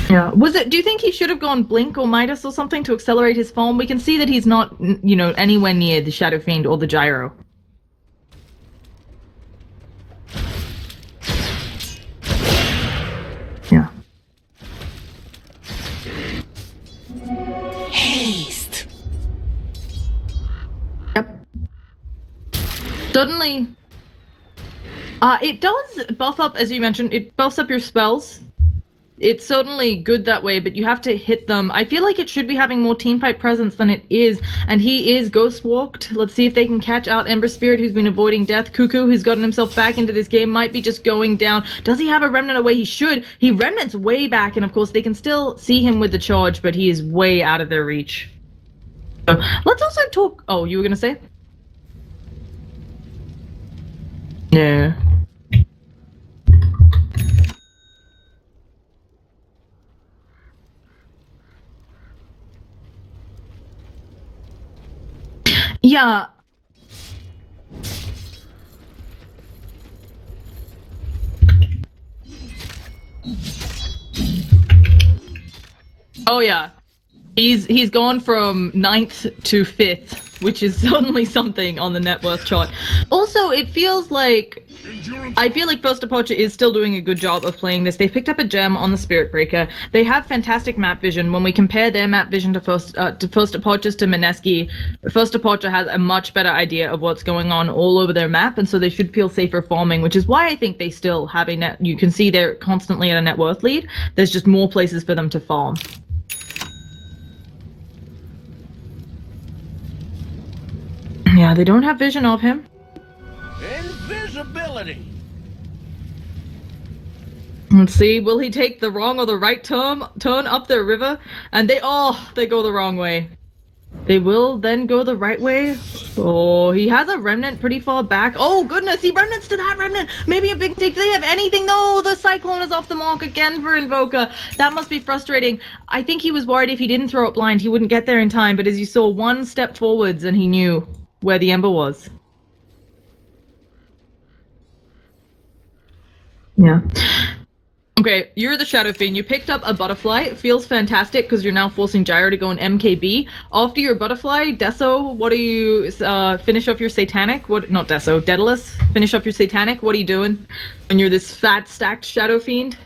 Yeah. Do you think he should have gone Blink or Midas or something to accelerate his form? We can see that he's not, you know, anywhere near the Shadow Fiend or the Gyro. Yeah. Haste. Yep. Suddenly, it does buff up, as you mentioned, it buffs up your spells. It's certainly good that way, but you have to hit them. I feel like it should be having more teamfight presence than it is, and he is ghost walked. Let's see if they can catch out Ember Spirit, who's been avoiding death. Cuckoo, who's gotten himself back into this game, might be just going down. Does he have a remnant away? He should. He remnants way back, and of course they can still see him with the charge, but he is way out of their reach. So, let's also talk. Oh, you were gonna say? Yeah. Yeah. Oh yeah. He's gone from 9th to 5th, which is certainly something on the net worth chart. Also, it feels like I feel like First Departure is still doing a good job of playing this. They picked up a gem on the Spirit Breaker. They have fantastic map vision. When we compare their map vision to First Departure's to Mineski, First Departure has a much better idea of what's going on all over their map, and so they should feel safer farming, which is why I think they still have a net. You can see they're constantly at a net worth lead. There's just more places for them to farm. Yeah, they don't have vision of him. Invisibility. Let's see, will he take the wrong or the right turn up the river? And they go the wrong way. They will then go the right way. Oh, he has a remnant pretty far back. Oh goodness, he remnants to that remnant. Maybe a big take. Do they have anything? No, the cyclone is off the mark again for Invoker. That must be frustrating. I think he was worried if he didn't throw it blind, he wouldn't get there in time. But as you saw, one step forwards and he knew where the Ember was. Yeah. Okay, you're the Shadow Fiend. You picked up a butterfly. It feels fantastic because you're now forcing Gyro to go in MKB. After your butterfly, Deso, what are you, finish off your Satanic? What, not Deso, Daedalus, finish off your Satanic. What are you doing when you're this fat, stacked Shadow Fiend?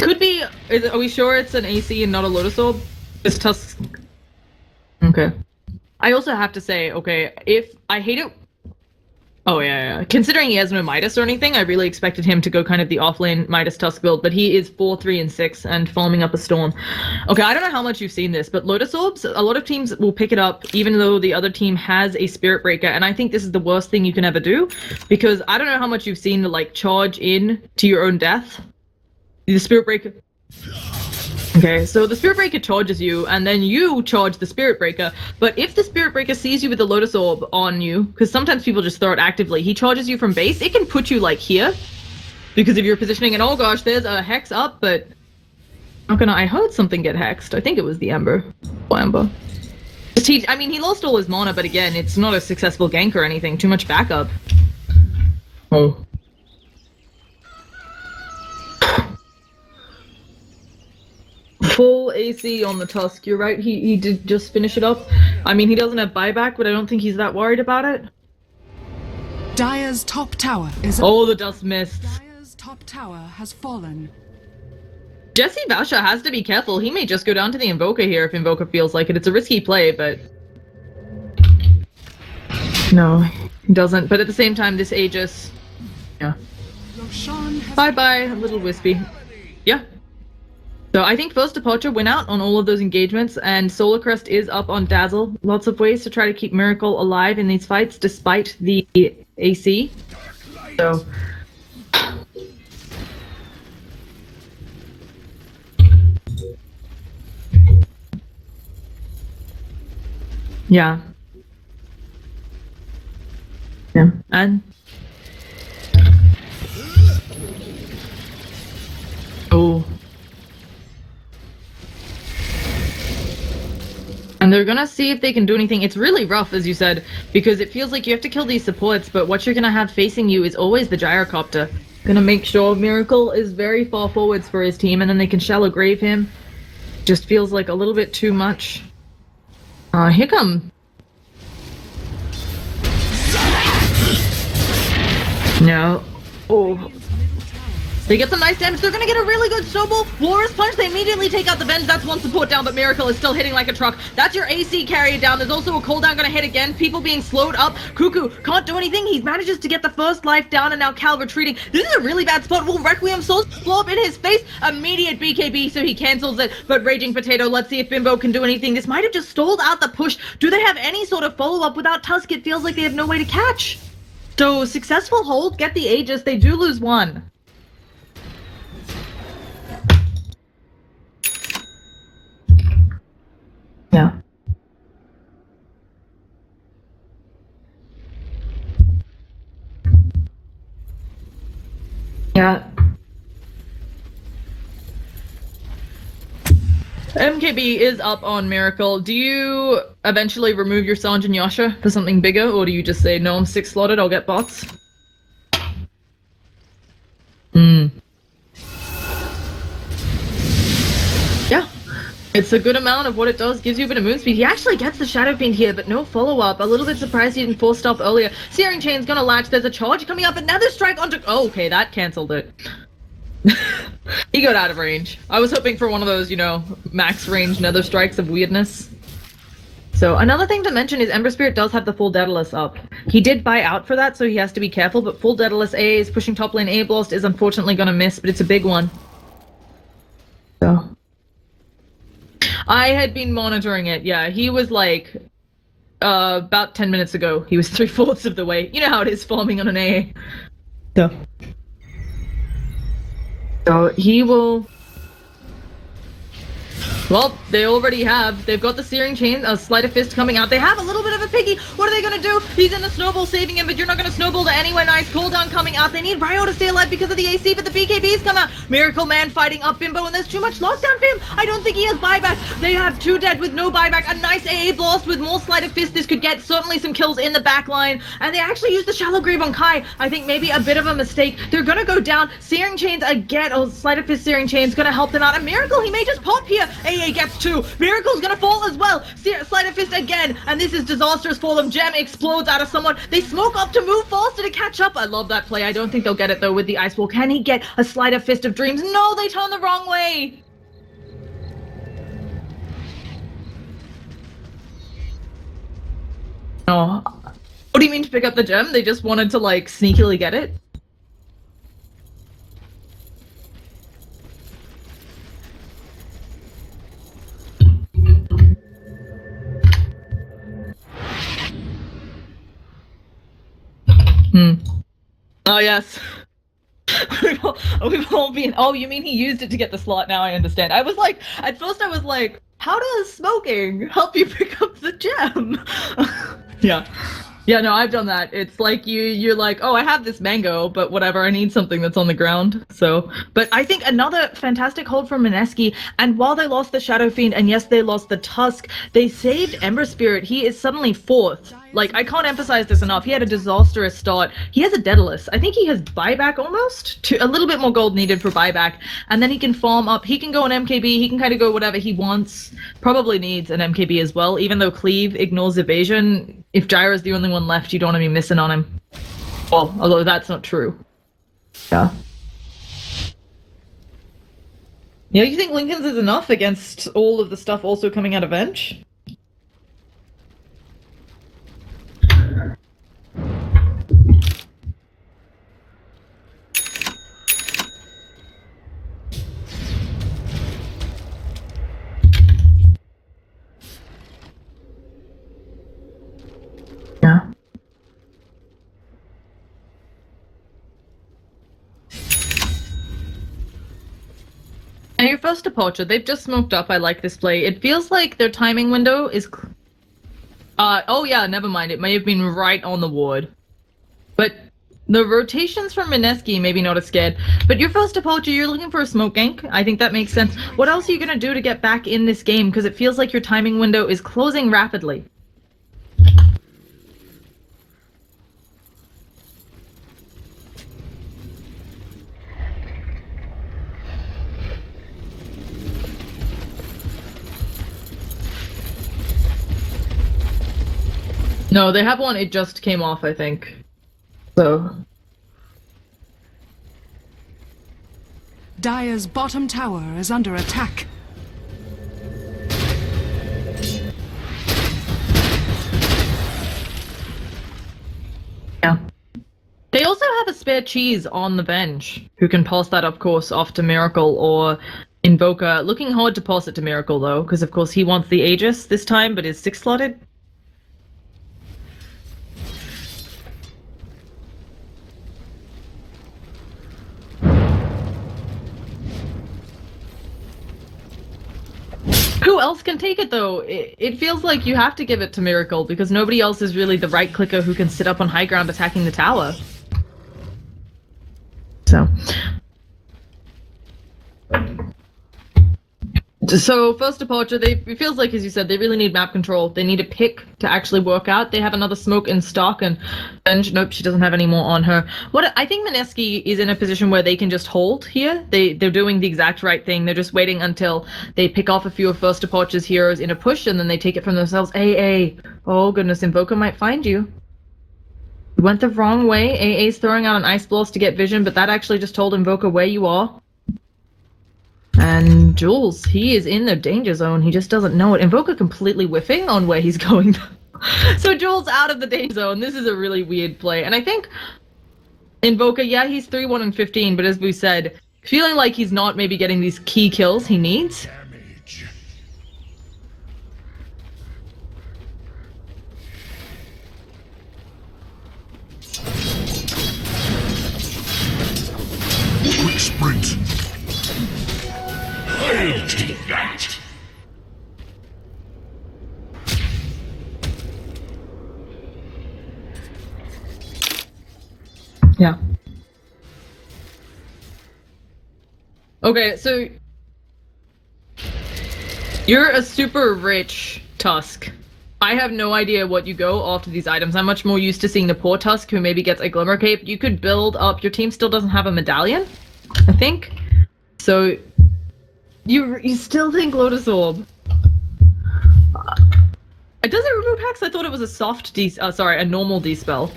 Could be, are we sure it's an AC and not a Lotus Orb? This Tusk. Okay. I also have to say, okay, if I hate it. Oh, yeah. Considering he has no Midas or anything, I really expected him to go kind of the offlane Midas Tusk build, but he is 4, 3, and 6 and foaming up a storm. Okay, I don't know how much you've seen this, but Lotus Orbs, a lot of teams will pick it up even though the other team has a Spirit Breaker, and I think this is the worst thing you can ever do, because I don't know how much you've seen the, like, charge in to your own death. The Spirit Breaker. Okay, so the Spirit Breaker charges you, and then you charge the Spirit Breaker, but if the Spirit Breaker sees you with the Lotus Orb on you, because sometimes people just throw it actively, he charges you from base, it can put you, like, here, because of your positioning, and oh gosh, there's a Hex up, but I heard something get hexed. I think it was the Ember. Oh, Ember. I mean, he lost all his mana, but again, it's not a successful gank or anything, too much backup. Oh. Full AC on the Tusk, you're right, he did just finish it up. I mean, he doesn't have buyback, but I don't think he's that worried about it. Dire's top tower is... Oh, the dust missed. Dire's top tower has fallen. Jesse Bausha has to be careful, he may just go down to the Invoker here if Invoker feels like it. It's a risky play, but... No, he doesn't, but at the same time, this Aegis... Yeah. Bye-bye, little wispy. Yeah. So I think first departure went out on all of those engagements, and Solar Crest is up on Dazzle. Lots of ways to try to keep Miracle alive in these fights, despite the AC. So... Yeah. Yeah, and... Oh... And they're gonna see if they can do anything. It's really rough, as you said, because it feels like you have to kill these supports, but what you're gonna have facing you is always the Gyrocopter. Gonna make sure Miracle is very far forwards for his team, and then they can shallow grave him. Just feels like a little bit too much. Here come... No. Oh. They get some nice damage. They're gonna get a really good snowball. Walrus Punch. They immediately take out the Venge. That's one support down, but Miracle is still hitting like a truck. That's your AC carrier down. There's also a cooldown gonna hit again. People being slowed up. Cuckoo can't do anything. He manages to get the first life down, and now Cal retreating. This is a really bad spot. Will Requiem Souls blow up in his face? Immediate BKB, so he cancels it. But Raging Potato, let's see if Bimbo can do anything. This might have just stalled out the push. Do they have any sort of follow-up? Without Tusk, it feels like they have no way to catch. So, successful hold, get the Aegis. They do lose one. Yeah. Yeah. MKB is up on Miracle. Do you eventually remove your Sanj and Yasha for something bigger, or do you just say, no, I'm 6 slotted, I'll get bots? Yeah. It's a good amount of what it does, gives you a bit of move speed. He actually gets the Shadow Fiend here, but no follow-up. A little bit surprised he didn't force stuff earlier. Searing Chain's gonna latch, there's a charge coming up, another strike onto... Oh, okay, that cancelled it. He got out of range. I was hoping for one of those, you know, max range nether strikes of weirdness. So another thing to mention is Ember Spirit does have the full Daedalus up. He did buy out for that, so he has to be careful, but full Daedalus A is pushing top lane A Blast is unfortunately going to miss, but it's a big one. So I had been monitoring it, yeah. He was like, about 10 minutes ago, he was 3/4 of the way. You know how it is farming on an AA. So he will... Well, they already have. They've got the Searing Chain, a Sleight of Fist coming out. They have a little bit of a piggy. What are they going to do? He's in the snowball saving him, but you're not going to snowball to anywhere nice. Cooldown coming out. They need Ryo to stay alive because of the AC, but the BKBs come out. Miracle Man fighting up Bimbo, and there's too much lockdown for him. I don't think he has buyback. They have 2 dead with no buyback. A nice AA Blast with more Sleight of Fist. This could get certainly some kills in the back line. And they actually used the Shallow Grave on Kai. I think maybe a bit of a mistake. They're going to go down. Searing Chains again. Oh, Sleight of Fist Searing Chains going to help them out. A Miracle, he may just pop here. AA gets 2. Miracle's gonna fall as well. Sleight of Fist again, and this is disastrous for them. Gem explodes out of someone. They smoke up to move faster to catch up. I love that play. I don't think they'll get it though with the Ice Wall. Can he get a Sleight of Fist of Dreams? No, they turn the wrong way. Oh, what do you mean to pick up the gem? They just wanted to like sneakily get it? Oh, yes. We've all been... Oh, you mean he used it to get the slot? Now I understand. I was like... At first I was like, how does smoking help you pick up the gem? Yeah. Yeah, no, I've done that. It's like you're like, oh, I have this mango, but whatever, I need something that's on the ground. So, but I think another fantastic hold from Mineski, and while they lost the Shadow Fiend, and yes, they lost the Tusk, they saved Ember Spirit. He is suddenly 4th. Like, I can't emphasize this enough. He had a disastrous start. He has a Daedalus. I think he has buyback almost. A little bit more gold needed for buyback. And then he can farm up. He can go an MKB. He can kind of go whatever he wants. Probably needs an MKB as well, even though Cleave ignores evasion. If Gyra's the only one left, you don't want to be missing on him. Well, although that's not true. Yeah. Yeah, you think Lincoln's is enough against all of the stuff also coming out of bench? Yeah. And your first departure, they've just smoked up. I like this play. It feels like their timing window is... oh yeah, never mind. It may have been right on the ward. But the rotations from Mineski, maybe not as scared. But your first departure, you're looking for a smoke gank. I think that makes sense. What else are you going to do to get back in this game? Because it feels like your timing window is closing rapidly. No, they have one. It just came off, I think. So. Dire's bottom tower is under attack. Yeah. They also have a spare cheese on the bench who can pass that, of course, off to Miracle or Invoker. Looking hard to pass it to Miracle, though, because, of course, he wants the Aegis this time, but is 6-slotted. Who else can take it, though? It feels like you have to give it to Miracle, because nobody else is really the right clicker who can sit up on high ground attacking the tower. So, first departure, it feels like, as you said, they really need map control. They need a pick to actually work out. They have another smoke in stock, and Benj, nope, she doesn't have any more on her. I think Mineski is in a position where they can just hold here. They're doing the exact right thing. They're just waiting until they pick off a few of first departure's heroes in a push, and then they take it from themselves. AA. Oh, goodness, Invoker might find you. You went the wrong way. AA's throwing out an Ice Blast to get vision, but that actually just told Invoker where you are. And Jules, he is in the danger zone. He just doesn't know it. Invoker completely whiffing on where he's going. So Jules out of the danger zone. This is a really weird play. And I think Invoker, yeah, he's 3-1 and 15, but as we said, feeling like he's not maybe getting these key kills he needs. Damage. Quick sprint. I'll take that. Yeah. Okay, so you're a super rich Tusk. I have no idea what you go after these items. I'm much more used to seeing the poor Tusk who maybe gets a Glimmer Cape. You could build up, your team still doesn't have a medallion, I think. So you still think Lotus Orb. Does it remove Hex? I thought it was a soft a normal dispel.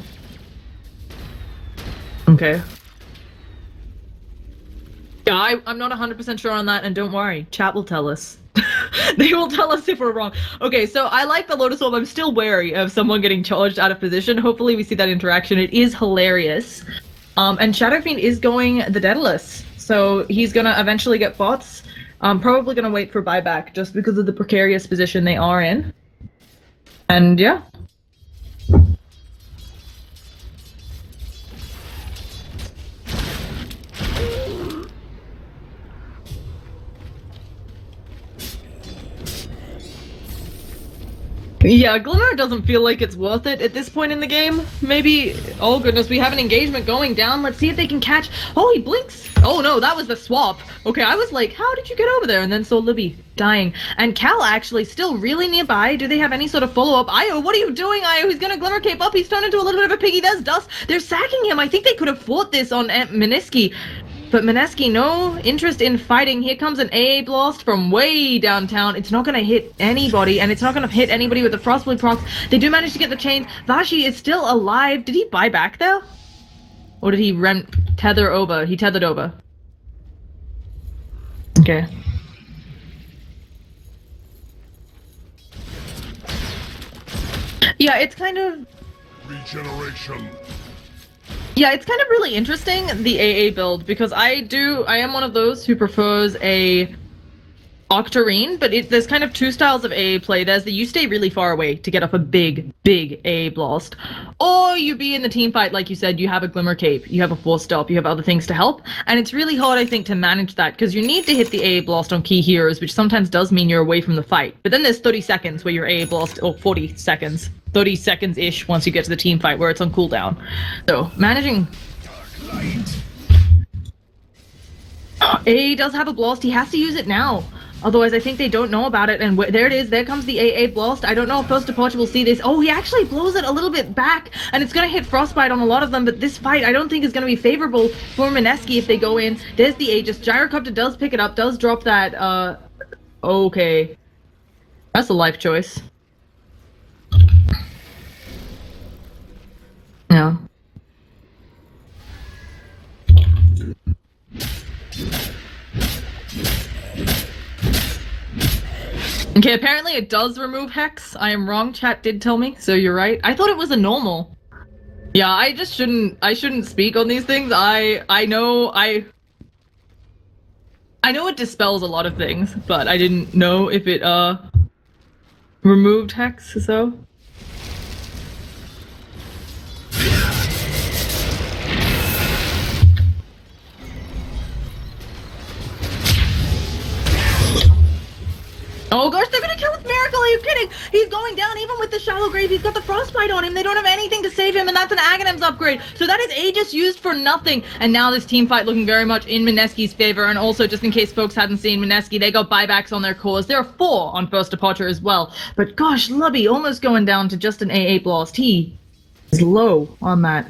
Okay. Yeah, I'm not 100% sure on that, and don't worry, chat will tell us. They will tell us if we're wrong. Okay, so I like the Lotus Orb. I'm still wary of someone getting charged out of position. Hopefully we see that interaction. It is hilarious. And Shadow Fiend is going the Daedalus, so he's gonna eventually get bots. Probably gonna wait for buyback, just because of the precarious position they are in. And yeah. Yeah, Glimmer doesn't feel like it's worth it at this point in the game. Maybe, oh goodness, we have an engagement going down. Let's see if they can catch. Oh, he blinks. Oh no, that was the swap. Okay, I was like, how did you get over there? And then saw Libby dying. And Cal actually still really nearby. Do they have any sort of follow-up? Io, what are you doing, Io? He's gonna Glimmer Cape up. He's turned into a little bit of a piggy. There's dust. They're sacking him. I think they could have fought this on Mineski. But Mineski, no interest in fighting. Here comes an AA blast from way downtown. It's not going to hit anybody, and it's not going to hit anybody with the Frostblade procs. They do manage to get the chain. Vashi is still alive. Did he buy back, though? Or did he tether over? He tethered over. Okay. Yeah, it's kind of... Regeneration. Yeah, it's kind of really interesting, the AA build, because I am one of those who prefers a Octarine, but there's kind of two styles of AA play. There's the you stay really far away to get up a big AA blast, or you be in the team fight, like you said, you have a Glimmer Cape, you have a Force Stop, you have other things to help, and it's really hard, I think, to manage that, because you need to hit the AA blast on key heroes, which sometimes does mean you're away from the fight, but then there's 30 seconds where your AA blast, or 40 seconds. 30 seconds-ish once you get to the team fight where it's on cooldown. So, managing... AA does have a blast, he has to use it now. Otherwise, I think they don't know about it, and there it is, there comes the AA blast. I don't know if First Departure will see this. Oh, he actually blows it a little bit back, and it's gonna hit Frostbite on a lot of them, but this fight I don't think is gonna be favorable for Mineski if they go in. There's the Aegis. Gyrocopter does pick it up, does drop that, okay. That's a life choice. Yeah. Okay, apparently it does remove Hex. I am wrong, chat did tell me, so you're right. I thought it was a normal. Yeah, I shouldn't speak on these things. I know it dispels a lot of things, but I didn't know if it removed Hex, so. Oh gosh, they're gonna kill with Miracle, are you kidding? He's going down even with the Shallow Grave, he's got the Frostbite on him, they don't have anything to save him, and that's an Aghanim's upgrade. So that is Aegis used for nothing. And now this team fight looking very much in Mineski's favor, and also just in case folks hadn't seen Mineski, they got buybacks on their cores. There are 4 on First Departure as well. But gosh, Lubby almost going down to just an AA blast. He is low on that.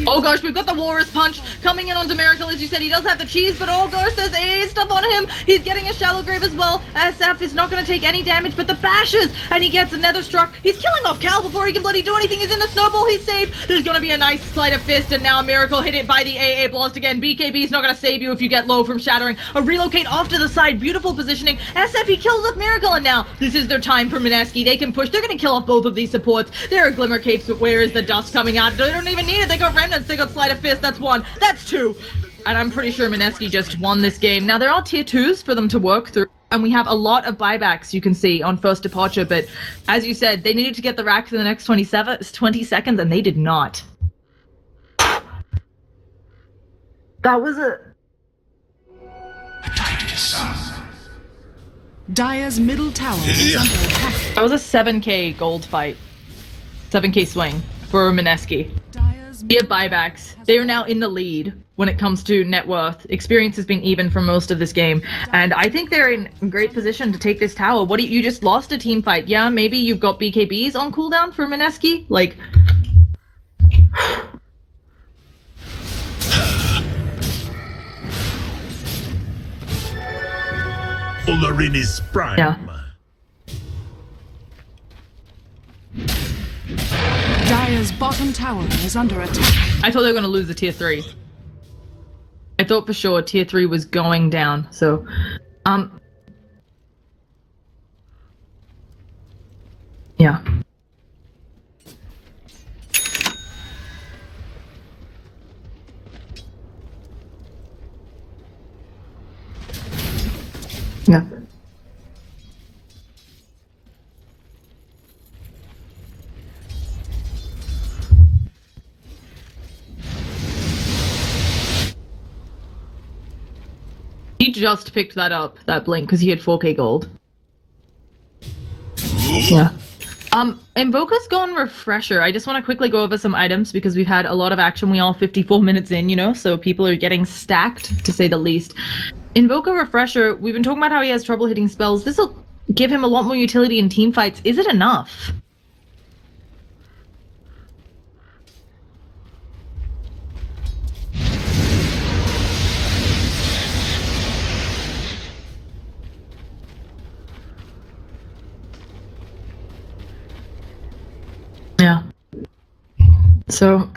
Oh gosh, we've got the Walrus Punch coming in onto Miracle. As you said, he does have the cheese, but oh gosh, there's AA stuff on him. He's getting a Shallow Grave as well. SF is not going to take any damage, but the bashes, and he gets another struck. He's killing off Cal before he can bloody do anything. He's in the snowball, he's saved. There's going to be a nice sleight of fist, and now Miracle hit it by the AA blast again. BKB is not going to save you if you get low from shattering. A relocate off to the side, beautiful positioning. SF, he kills off Miracle, and now this is their time for Mineski. They can push. They're going to kill off both of these supports. There are Glimmer Capes, but where is the dust coming out? They don't even need it. They got Remnants, they got Sleight of Fist. That's one. That's two. And I'm pretty sure Mineski just won this game. Now, there are tier 2s for them to work through, and we have a lot of buybacks, you can see, on first departure, but as you said, they needed to get the racks in the next 20 seconds, and they did not. That was a... Dire's middle tower is under attack. That was a 7k gold fight. 7k swing for Mineski. We have buybacks. They are now in the lead when it comes to net worth. Experience has been even for most of this game, and I think they're in great position to take this tower. What do you just lost a team fight? Yeah, maybe you've got BKBs on cooldown for Mineski? Like... Olarin is prime. Yeah. Dire's bottom tower is under attack. I thought they were going to lose the tier 3. I thought for sure tier 3 was going down, so... Yeah. Yeah. He just picked that up, that blink, because he had 4k gold. Yeah. Invoker's gone Refresher. I just want to quickly go over some items because we've had a lot of action. We all 54 minutes in, you know, so people are getting stacked, to say the least. Invoker Refresher, we've been talking about how he has trouble hitting spells. This will give him a lot more utility in team fights. Is it enough? Yeah. So...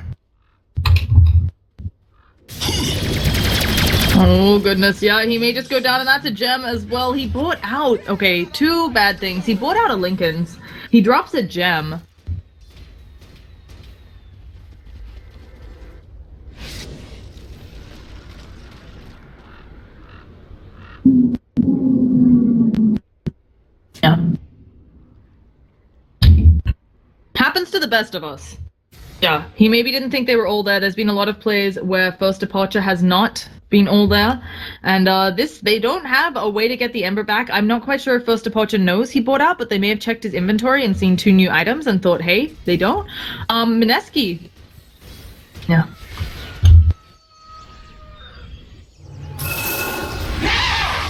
Oh goodness, yeah, he may just go down, and that's a gem as well. He bought out, okay, two bad things. He bought out a Lincoln's. He drops a gem. Yeah. Happens to the best of us. Yeah, he maybe didn't think they were all there. There's been a lot of plays where first departure has not been all there, and they don't have a way to get the Ember back. I'm not quite sure if first departure knows he bought out, but they may have checked his inventory and seen 2 new items and thought, hey, they don't. Mineski. Yeah.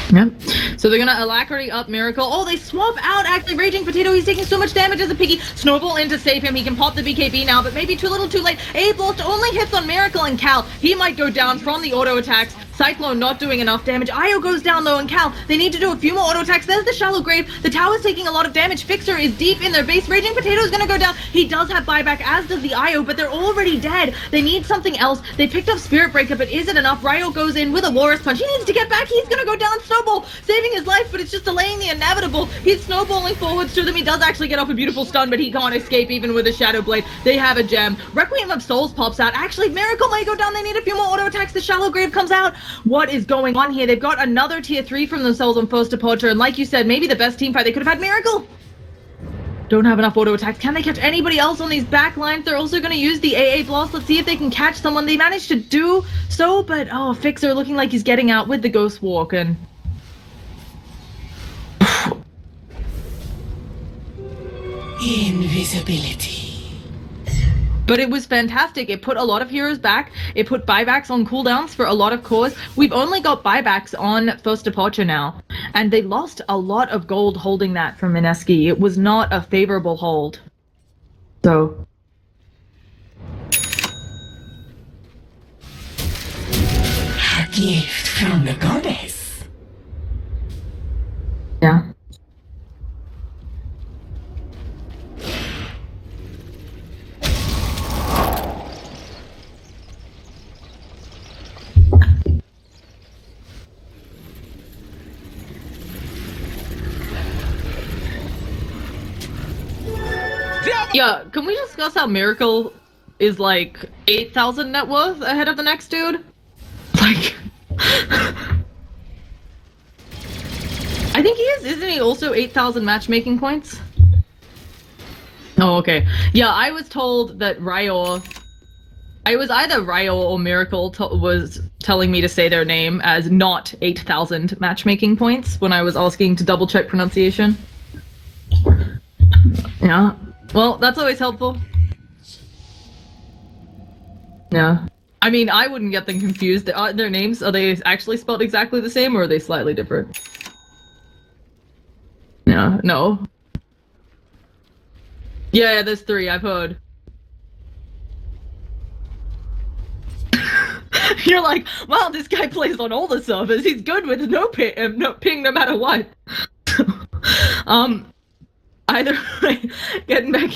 Yep. So they're gonna Alacrity up Miracle. Oh, they swap out actually Raging Potato. He's taking so much damage as a piggy. Snowball in to save him. He can pop the BKB now, but maybe too little too late. A-Blast only hits on Miracle and Cal. He might go down from the auto attacks. Cyclone not doing enough damage. Io goes down though, and Cal, they need to do a few more auto attacks. There's the Shallow Grave. The tower's taking a lot of damage. Fixer is deep in their base. Raging Potato is gonna go down. He does have buyback, as does the Io, but they're already dead. They need something else. They picked up Spirit Breaker, but is it enough? Ryo goes in with a Walrus Punch. He needs to get back. He's gonna go down. Snowball, saving his life, but it's just delaying the inevitable. He's snowballing forwards to them. He does actually get off a beautiful stun, but he can't escape even with a Shadow Blade. They have a gem. Requiem of Souls pops out. Actually, Miracle may go down. They need a few more auto attacks. The Shallow Grave comes out. What is going on here? They've got another tier 3 from themselves on first departure, and like you said, maybe the best team fight they could have had. Miracle don't have enough auto attacks. Can they catch anybody else on these back lines? They're also going to use the AA Blast. Let's see if they can catch someone. They managed to do so, but oh, Fixer looking like he's getting out with the Ghost Walk, and invisibility. but it was fantastic. It put a lot of heroes back. It put buybacks on cooldowns for a lot of cores. We've only got buybacks on first departure now, and they lost a lot of gold holding that from Mineski. It was not a favorable hold. So gift from the goddess. Yeah. Yeah, can we discuss how Miracle is like 8,000 net worth ahead of the next dude? Like, I think he is, isn't he also 8,000 matchmaking points? Oh, okay. Yeah, I was told that I was either Ryo or Miracle was telling me to say their name as not 8,000 matchmaking points when I was asking to double check pronunciation. Yeah. Well, that's always helpful. Yeah. I mean, I wouldn't get them confused. Their names, are they actually spelled exactly the same or are they slightly different? Yeah, no. Yeah, there's 3, I've heard. You're like, well, this guy plays on all the servers. He's good with no ping no matter what. Either way, getting back.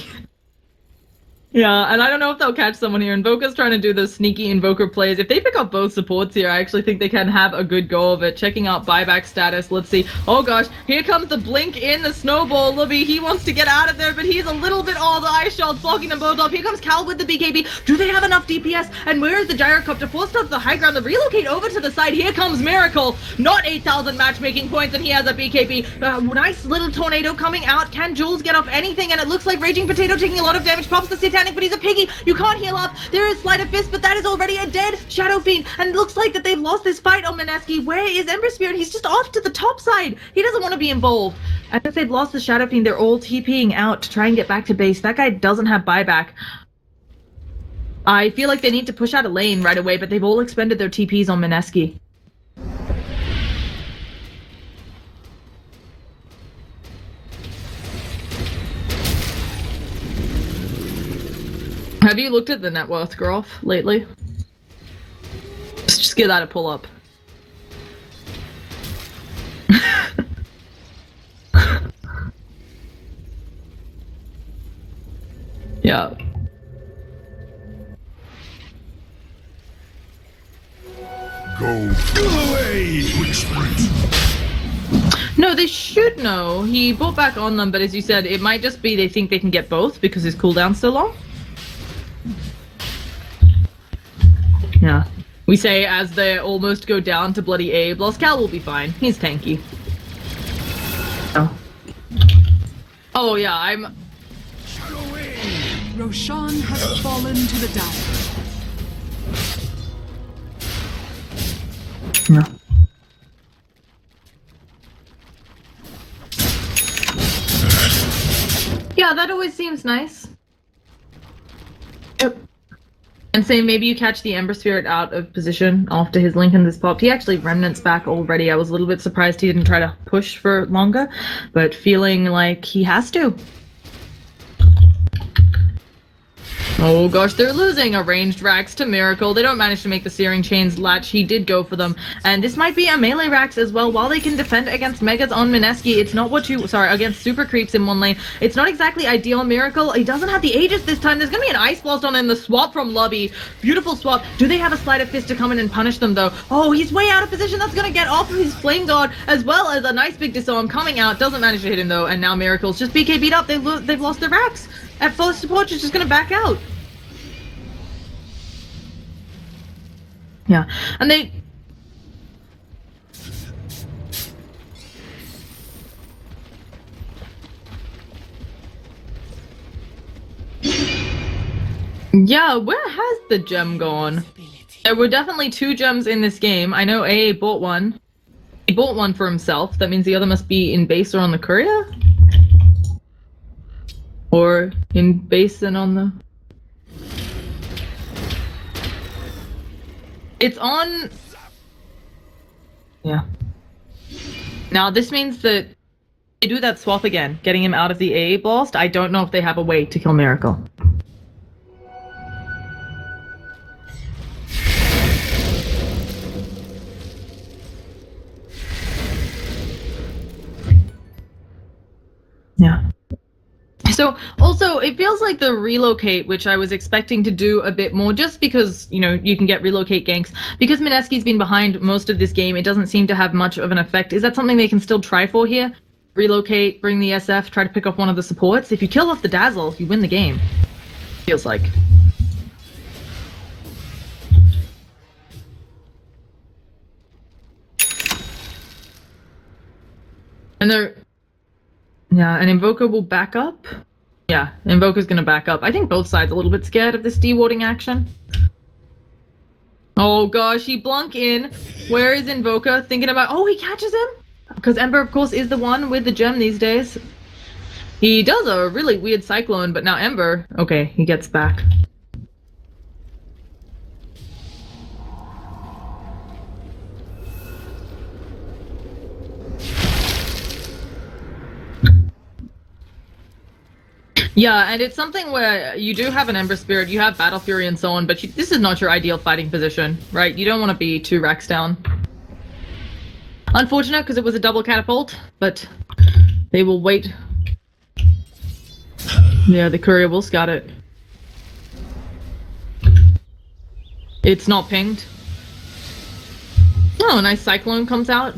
Yeah, and I don't know if they'll catch someone here. Invoker's trying to do the sneaky Invoker plays. If they pick up both supports here, I actually think they can have a good go of it. Checking out buyback status. Let's see. Oh gosh, here comes the blink in the snowball. Libby, he wants to get out of there, but he's a little bit all the ice shots blocking them both off. Here comes Cal with the BKB. Do they have enough DPS? And where is the gyrocopter? Forced up the high ground. The relocate over to the side. Here comes Miracle. Not 8,000 matchmaking points, and he has a BKB. Nice little tornado coming out. Can Jules get off anything? And it looks like Raging Potato taking a lot of damage. Pops the Satanic, but he's a piggy. You can't heal up. There is Sleight of Fist, but that is already a dead Shadow Fiend. And it looks like that they've lost this fight on Mineski. Where is Ember Spirit? He's just off to the top side. He doesn't want to be involved. And if they've lost the Shadow Fiend, they're all TPing out to try and get back to base. That guy doesn't have buyback. I feel like they need to push out a lane right away, but they've all expended their TPs on Mineski. Have you looked at the net worth graph lately? Just give that a pull up. Yeah. Go away! Quick sprint! No, they should know. He bought back on them, but as you said, it might just be they think they can get both because his cooldown's so long. Yeah. We say as they almost go down to bloody Abe, Lost Cal will be fine. He's tanky. Oh. Oh yeah, I'm... Roshan has fallen to the down. No. Yeah, that always seems nice. Yep. And say maybe you catch the Ember Spirit out of position after his Lincoln is popped. He actually remnants back already. I was a little bit surprised he didn't try to push for longer, but feeling like he has to. Oh gosh, they're losing a ranged Rax to Miracle. They don't manage to make the Searing Chains latch. He did go for them. And this might be a melee Rax as well. While they can defend against Megas on Mineski, it's not what you... Sorry, against Super Creeps in one lane. It's not exactly ideal. Miracle, he doesn't have the Aegis this time. There's gonna be an Ice Blast on him. The swap from Lobby. Beautiful swap. Do they have a Sleight of Fist to come in and punish them though? Oh, he's way out of position. That's gonna get off of his Flame Guard, as well as a nice big disarm coming out. Doesn't manage to hit him though. And now Miracle's just BKB'd up. They've lost their Rax. At first support, is just gonna back out. Yeah, and they... Yeah, where has the gem gone? There were definitely 2 gems in this game. I know AA bought one. He bought one for himself. That means the other must be in base or on the courier? Or in base and on the... It's on... Yeah. Now, this means that they do that swap again, getting him out of the AA blast. I don't know if they have a way to kill Miracle. So, also, it feels like the relocate, which I was expecting to do a bit more, just because, you know, you can get relocate ganks. Because Mineski's been behind most of this game, it doesn't seem to have much of an effect. Is that something they can still try for here? Relocate, bring the SF, try to pick off one of the supports? If you kill off the Dazzle, you win the game. Feels like. And they're... Yeah, and Invoker will back up. Yeah, Invoker's gonna back up. I think both sides are a little bit scared of this dewarding action. Oh gosh, he blunk in. Where is Invoker? Thinking about... Oh, he catches him? Because Ember, of course, is the one with the gem these days. He does a really weird Cyclone, but now Ember... Okay, he gets back. Yeah, and it's something where you do have an Ember Spirit, you have Battle Fury and so on, but this is not your ideal fighting position, right? You don't want to be 2 racks down. Unfortunate, because it was a double catapult, but they will wait. Yeah, the courier will scout it. It's not pinged. Oh, a nice Cyclone comes out.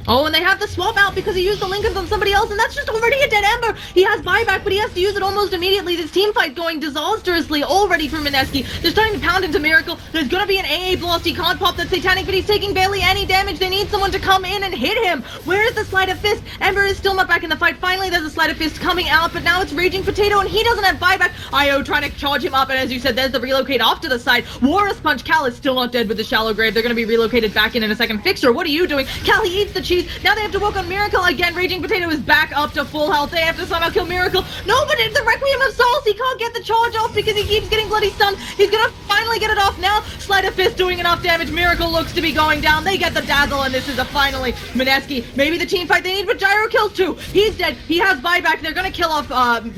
Oh, and they have the swap out because he used the Lincolns on somebody else, and that's just already a dead Ember! He has buyback, but he has to use it almost immediately. This team fight going disastrously already for Mineski. They're starting to pound into Miracle. There's gonna be an AA blast. He can't pop that Satanic, but he's taking barely any damage. They need someone to come in and hit him. Where is the Sleight of Fist? Ember is still not back in the fight. Finally, there's a Sleight of Fist coming out, but now it's Raging Potato, and he doesn't have buyback. IO trying to charge him up, and as you said, there's the relocate off to the side. Walrus Punch. Cal is still not dead with the Shallow Grave. They're gonna be relocated back in a second. Fixer, what are you doing? Cal, he eats the cheese. Now they have to work on Miracle again. Raging Potato is back up to full health. They have to somehow kill Miracle. No, but it's the Requiem of Souls. He can't get the charge off because he keeps getting bloody stunned. He's gonna finally get it off now. Sleight of Fist doing enough damage. Miracle looks to be going down. They get the Dazzle, and this is a finally Mineski. Maybe the team fight they need, but Gyro kills too. He's dead. He has buyback. They're gonna kill off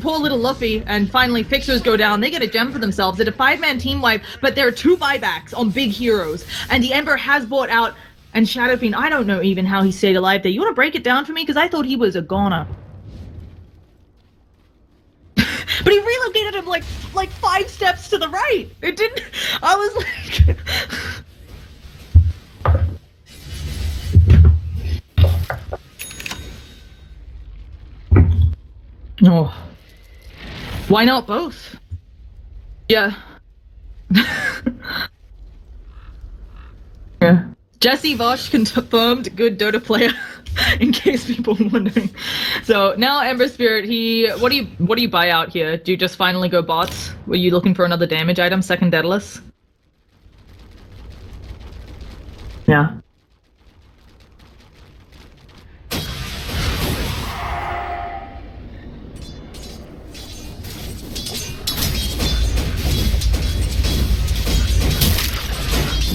poor little Luffy, and finally Fixers go down. They get a gem for themselves. It's a 5-man team wipe, but there are 2 buybacks on big heroes, and the Ember has bought out. And Shadow Fiend, I don't know even how he stayed alive there. You want to break it down for me? Because I thought he was a goner. But he relocated him like 5 steps to the right. It didn't... I was like... Oh. Why not both? Yeah. Yeah. Jesse Vosh confirmed good Dota player, in case people were wondering. So now Ember Spirit, what do you buy out here? Do you just finally go bots? Were you looking for another damage item, second Daedalus? Yeah.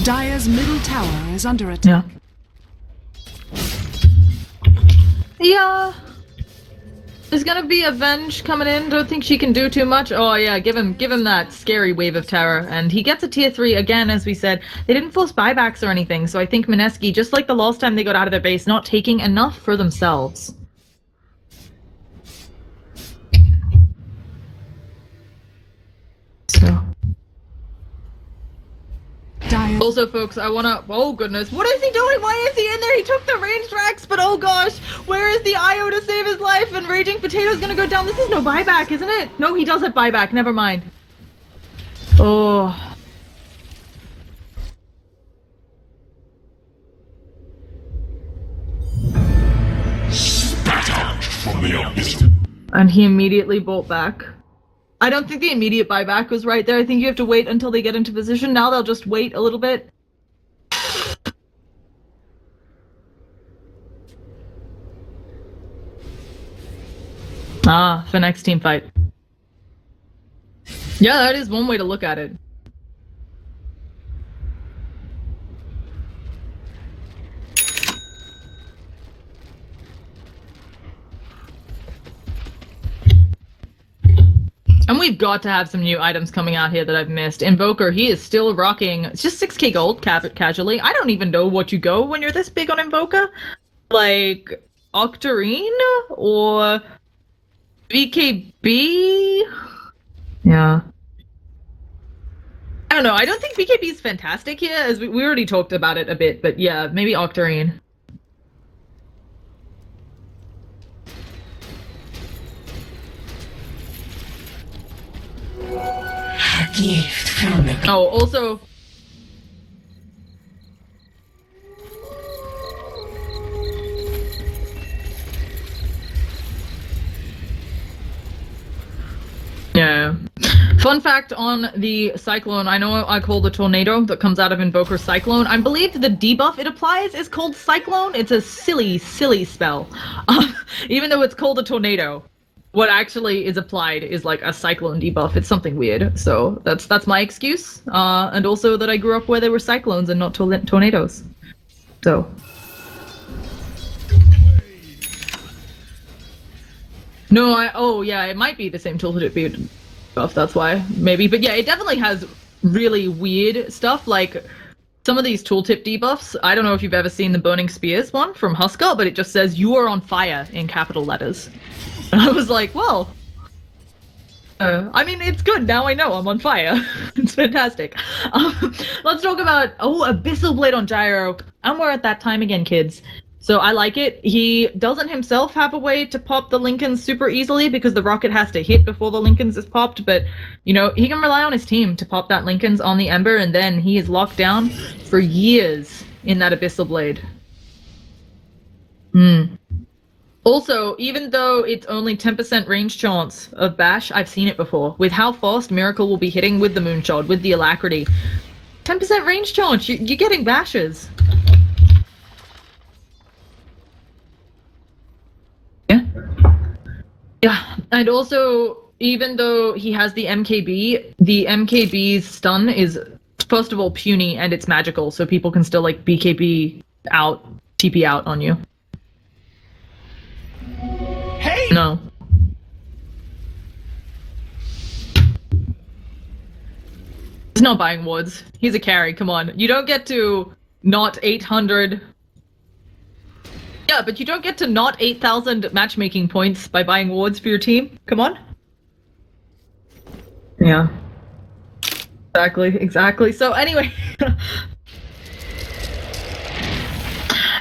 Dire's middle tower is under attack. Yeah. There's gonna be Avenge coming in. Don't think she can do too much. Oh yeah, give him that scary wave of terror, and he gets a tier 3 again. As we said, they didn't force buybacks or anything, so I think Mineski, just like the last time they got out of their base, not taking enough for themselves. So. Also, folks, I wanna... Oh, goodness. What is he doing? Why is he in there? He took the ranged racks, but oh gosh. Where is the IO to save his life? And Raging Potato's gonna go down. This is no buyback, isn't it? No, he does have buyback. Never mind. Oh. Spat out from the abyss. And he immediately bolt back. I don't think the immediate buyback was right there. I think you have to wait until they get into position. Now they'll just wait a little bit. Ah, for next team fight. Yeah, that is one way to look at it. And we've got to have some new items coming out here that I've missed. Invoker, he is still rocking. It's just 6k gold casually. I don't even know what you go when you're this big on Invoker. Like, Octarine? Or... BKB? Yeah. I don't know. I don't think BKB is fantastic here, as we already talked about it a bit, but yeah, maybe Octarine. A gift from the Oh, also... Yeah. Fun fact on the Cyclone, I know I call the tornado that comes out of Invoker Cyclone. I believe the debuff it applies is called Cyclone. It's a silly, silly spell. Even though it's called a tornado, what actually is applied is like a Cyclone debuff. It's something weird. So that's my excuse. And also that I grew up where there were cyclones and not tornadoes. So... No, oh yeah, it might be the same tooltip buff, that's why, maybe. But yeah, it definitely has really weird stuff, like some of these tooltip debuffs. I don't know if you've ever seen the Burning Spears one from Husker, but it just says, "You are on fire," in capital letters. And I was like, well, I mean, it's good, now I know I'm on fire. It's fantastic. Let's talk about, Abyssal Blade on Gyro. And we're at that time again, kids. So I like it. He doesn't himself have a way to pop the Lincolns super easily because the rocket has to hit before the Lincolns is popped, but, you know, he can rely on his team to pop that Lincolns on the Ember, and then he is locked down for years in that Abyssal Blade. Also, even though it's only 10% range chance of bash, I've seen it before. With how fast Miracle will be hitting with the Moonshot, with the Alacrity. 10% range chance, you're getting bashes. Yeah, and also, even though he has the MKB's stun is, first of all, puny, and it's magical, so people can still, like, BKB out, TP out on you. Hey! No. He's not buying wards. He's a carry, come on. You don't get to not 800... Yeah, but you don't get to not 8,000 matchmaking points by buying wards for your team. Come on. Yeah. Exactly. So anyway.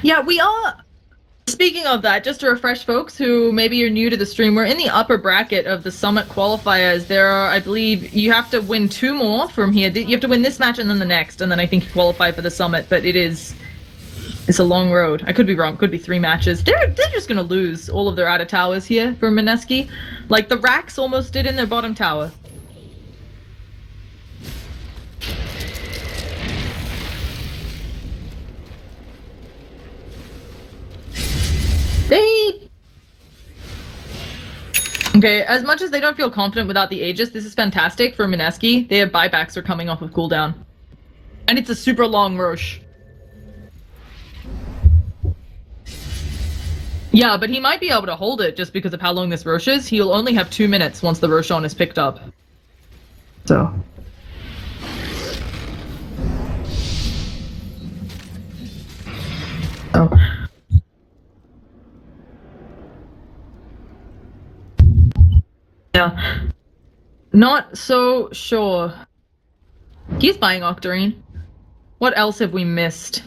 Yeah, we are... Speaking of that, just to refresh folks who maybe are new to the stream, we're in the upper bracket of the Summit qualifiers. There are, I believe, you have to win 2 more from here. You have to win this match and then the next, and then I think you qualify for the Summit, but it's a long road. I could be wrong. Could be 3 matches. They're just gonna lose all of their outer towers here for Mineski. Like the Racks almost did in their bottom tower. Okay, as much as they don't feel confident without the Aegis, this is fantastic for Mineski. Their buybacks are coming off of cooldown. And it's a super long Roche. Yeah, but he might be able to hold it just because of how long this Roche is. He'll only have 2 minutes once the Roshan is picked up. So. Oh. Yeah. Not so sure. He's buying Octarine. What else have we missed?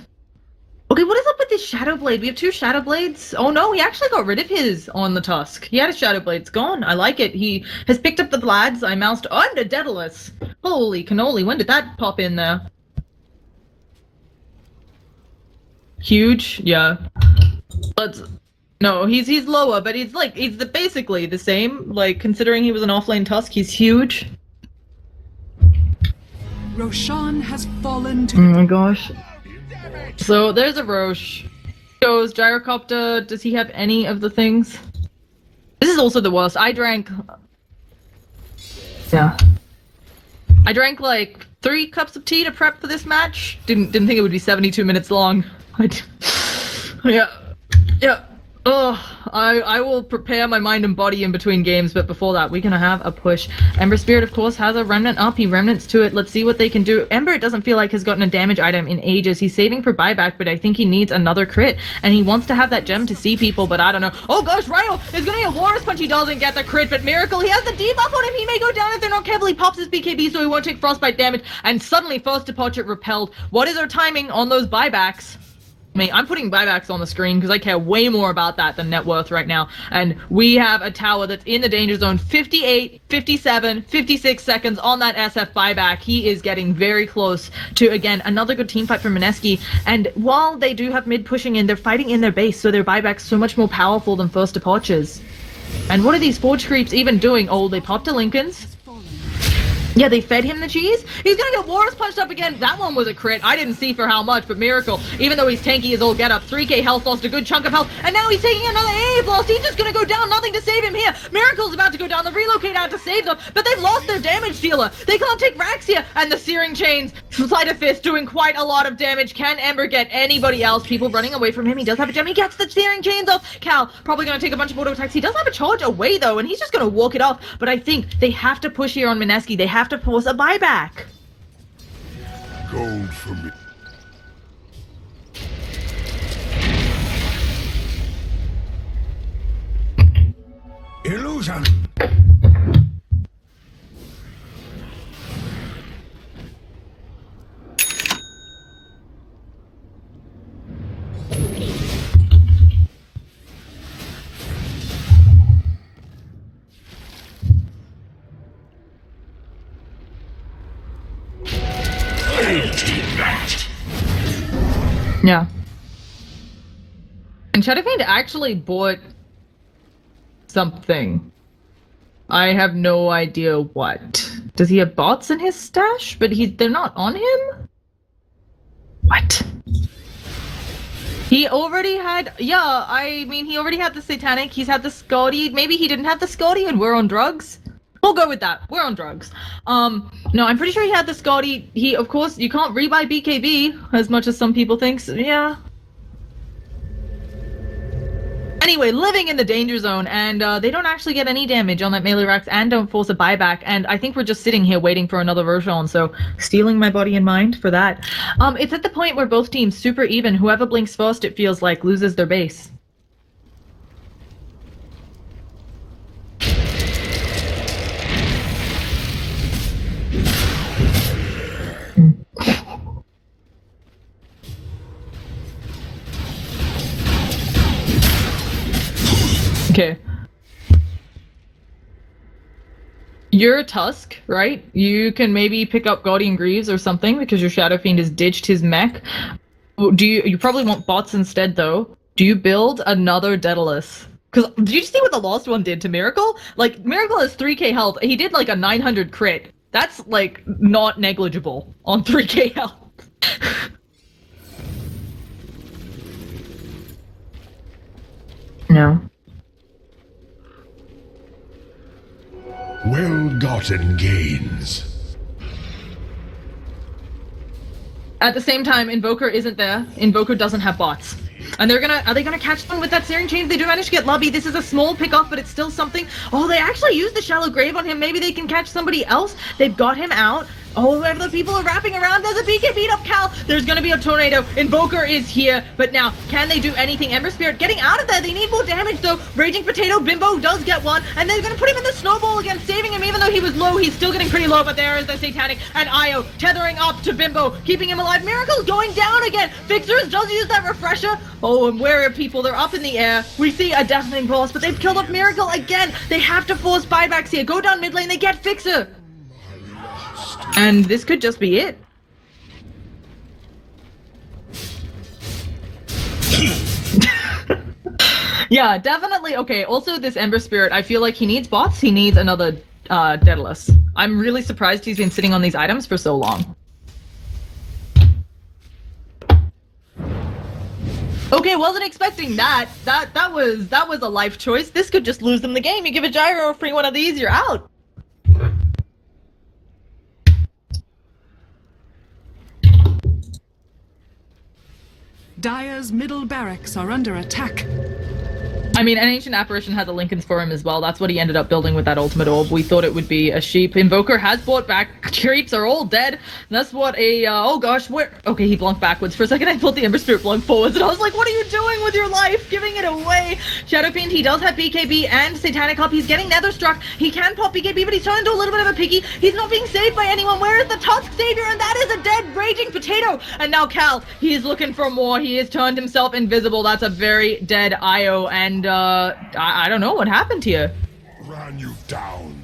Okay, what is up with this Shadow Blade? We have 2 Shadow Blades. Oh no, he actually got rid of his on the Tusk. He had his Shadow Blades gone. I like it. He has picked up the Vlads. I moused under Daedalus. Holy cannoli, when did that pop in there? Huge? Yeah. But no, he's lower, but he's basically the same. Like, considering he was an offlane Tusk, he's huge. Roshan has fallen to... Oh my gosh. So there's a Roche. Goes Gyrocopter. Does he have any of the things? This is also the worst. I drank like 3 cups of tea to prep for this match. Didn't think it would be 72 minutes long. Yeah. Ugh, I will prepare my mind and body in between games, but before that, we're gonna have a push. Ember Spirit, of course, has a Remnant up. He Remnants to it. Let's see what they can do. Ember, it doesn't feel like, has gotten a damage item in ages. He's saving for buyback, but I think he needs another crit, and he wants to have that gem to see people, but I don't know. Oh gosh, Ryo is gonna get a Walrus Punch. He doesn't get the crit, but Miracle, he has the debuff on him. He may go down if they're not careful. He pops his BKB, so he won't take Frostbite damage, and suddenly First Departure repelled. What is our timing on those buybacks? I'm putting buybacks on the screen because I care way more about that than net worth right now. And we have a tower that's in the danger zone. 58, 57, 56 seconds on that SF buyback. He is getting very close to, again, another good team fight from Mineski. And while they do have mid pushing in, they're fighting in their base, so their buyback's so much more powerful than First Departures. And what are these Forge creeps even doing? Oh, they popped a Lincoln's. Yeah, they fed him the cheese. He's gonna get Walrus punched up again. That one was a crit. I didn't see for how much, but Miracle, even though he's tanky as all get up, 3k health, lost a good chunk of health, and now he's taking another AA loss. He's just gonna go down, nothing to save him here. Miracle's about to go down, the relocate out to save them, but they've lost their damage dealer. They can't take racks here, and the Searing Chains, Sleight of Fist doing quite a lot of damage. Can Ember get anybody else? People running away from him. He does have a gem. He gets the Searing Chains off. Cal probably gonna take a bunch of auto attacks. He does have a charge away though, and he's just gonna walk it off, but I think they have to push here on Mineski. They have to force a buyback. Gold for me. Illusion. Yeah. And Shadowfiend actually bought something. I have no idea what. Does he have bots in his stash? But they're not on him? What? He already had, yeah, I mean, he already had the Satanic, he's had the Scotty, maybe he didn't have the Scotty and we're on drugs? We'll go with that. We're on drugs. No, I'm pretty sure he had the Scotty. He, of course, you can't rebuy BKB as much as some people think. So, yeah. Anyway, living in the danger zone, and they don't actually get any damage on that melee racks and don't force a buyback. And I think we're just sitting here waiting for another Roshan, so stealing my body and mind for that. It's at the point where both teams super even. Whoever blinks first, it feels like, loses their base. Okay. You're a Tusk, right? You can maybe pick up Guardian Greaves or something because your Shadow Fiend has ditched his mech. You probably want bots instead though. Do you build another Daedalus? Because did you see what the last one did to Miracle? Like, Miracle has 3k health. He did like a 900 crit. That's like not negligible on 3k health. No. Well-gotten gains. At the same time, Invoker isn't there. Invoker doesn't have bots. And are they gonna catch them with that Searing Chains? They do manage to get Lobby. This is a small pick-off, but it's still something. Oh, they actually used the Shallow Grave on him. Maybe they can catch somebody else. They've got him out. Oh, wherever the people are wrapping around, there's a BK beat up Cal. There's gonna be a tornado. Invoker is here, but now, can they do anything? Ember Spirit getting out of there. They need more damage though. Raging Potato, Bimbo does get one, and they're gonna put him in the snowball again, saving him even though he was low. He's still getting pretty low, but there is the Satanic, and Io tethering up to Bimbo, keeping him alive. Miracle's going down again. Fixers does use that refresher. Oh, and where are people? They're up in the air. We see a deafening pulse, but they've killed off Miracle again. They have to force buybacks here. Go down mid lane, they get Fixer. And this could just be it. Yeah, definitely. Okay, also this Ember Spirit, I feel like he needs bots. He needs another Daedalus. I'm really surprised he's been sitting on these items for so long. Okay, wasn't expecting that. That was a life choice. This could just lose them the game. You give a Gyro a free one of these, you're out. Dire's middle barracks are under attack. I mean, an Ancient Apparition has a Lincoln's for him as well. That's what he ended up building with that Ultimate Orb. We thought it would be a sheep. Invoker has brought back. Creeps are all dead. That's what a, oh gosh, where? Okay, he blunked backwards. For a second, I thought the Ember Spirit blunked forwards, and I was like, what are you doing with your life? Giving it away. Shadow Fiend, he does have BKB and Satanic Hop. He's getting Netherstruck. He can pop BKB, but he's turned into a little bit of a piggy. He's not being saved by anyone. Where is the Tusk Savior? And that is a dead, raging potato. And now Cal, he is looking for more. He has turned himself invisible. That's a very dead IO, and I don't know what happened here. Run you down.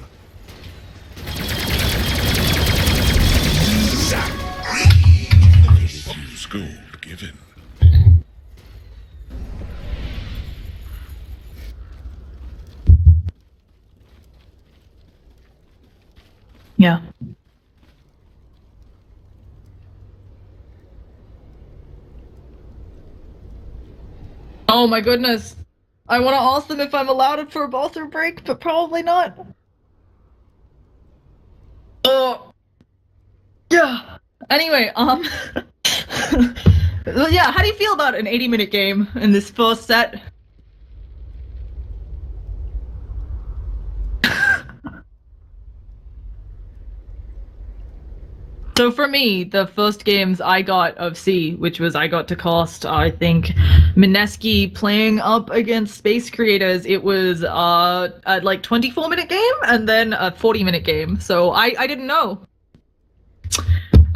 School given. Yeah. Oh my goodness. I want to ask them if I'm allowed it for a bathroom break, but probably not. Oh. Yeah. Anyway, yeah, how do you feel about an 80-minute game in this first set? So for me, the first games I got of C, which was I got to cast, I think, Mineski playing up against Space Creators. It was a like 24-minute game and then a 40-minute game. So I didn't know.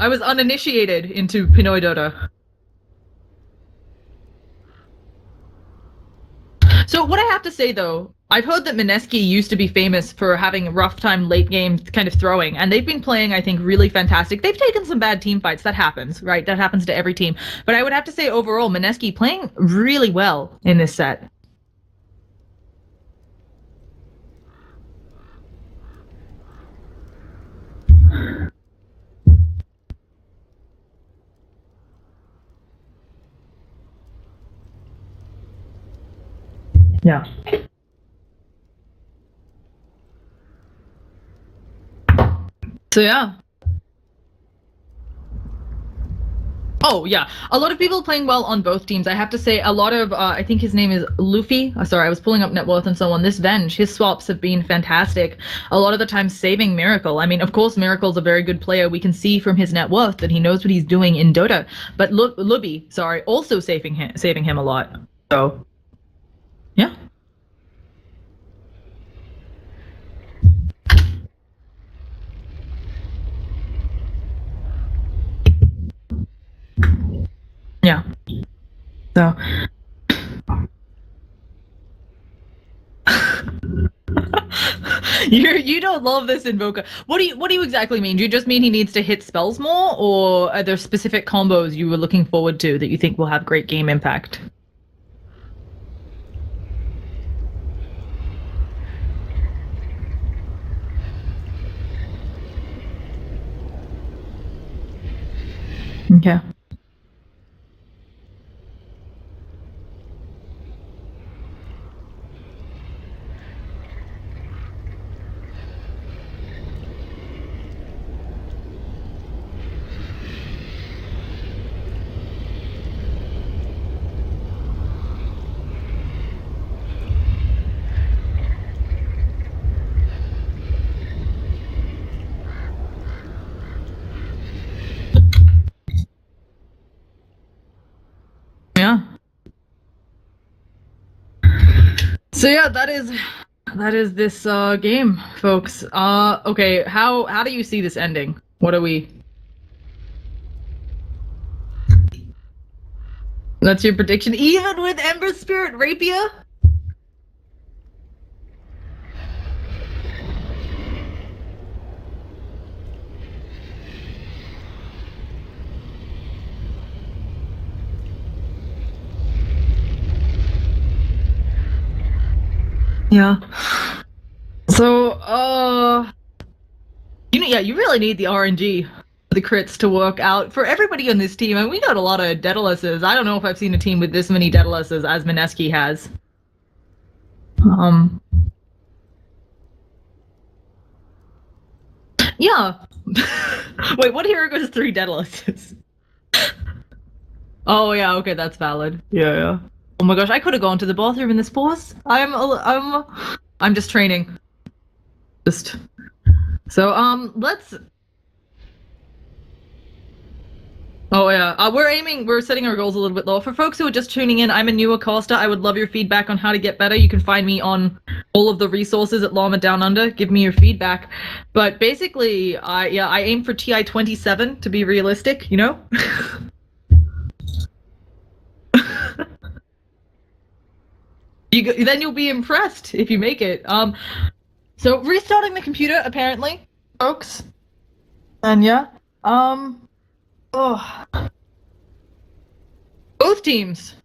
I was uninitiated into Pinoy Dota. So what I have to say though, I've heard that Mineski used to be famous for having a rough time late game kind of throwing, and they've been playing, I think, really fantastic. They've taken some bad team fights. That happens, right? That happens to every team. But I would have to say overall, Mineski playing really well in this set. Yeah. So yeah. Oh yeah, a lot of people playing well on both teams. I have to say a lot of, I think his name is Luffy. Sorry, I was pulling up net worth and so on. This Venge, his swaps have been fantastic. A lot of the time saving Miracle. I mean, of course, Miracle's a very good player. We can see from his net worth that he knows what he's doing in Dota. But Lubby, sorry, also saving him a lot. So, yeah. Yeah. So you don't love this Invoker. What do you exactly mean? Do you just mean he needs to hit spells more, or are there specific combos you were looking forward to that you think will have great game impact? Okay. Yeah. So yeah, that is this game, folks. Okay, how do you see this ending? What are we? That's your prediction, even with Ember Spirit Rapier? Yeah. So, you really need the RNG, the crits to work out for everybody on this team, and we got a lot of Daedaluses. I don't know if I've seen a team with this many Daedaluses as Mineski has. Yeah. Wait, what hero goes 3 Daedaluses? Oh yeah, okay, that's valid. Yeah. Oh my gosh, I could have gone to the bathroom in this pause. I'm just training. Let's. Oh yeah, we're setting our goals a little bit lower. For folks who are just tuning in, I'm a newer caster. I would love your feedback on how to get better. You can find me on all of the resources at Llama Down Under. Give me your feedback. But basically, I aim for TI 27 to be realistic, you know? Then you'll be impressed if you make it. So restarting the computer, apparently, folks. And yeah, oh. Both teams.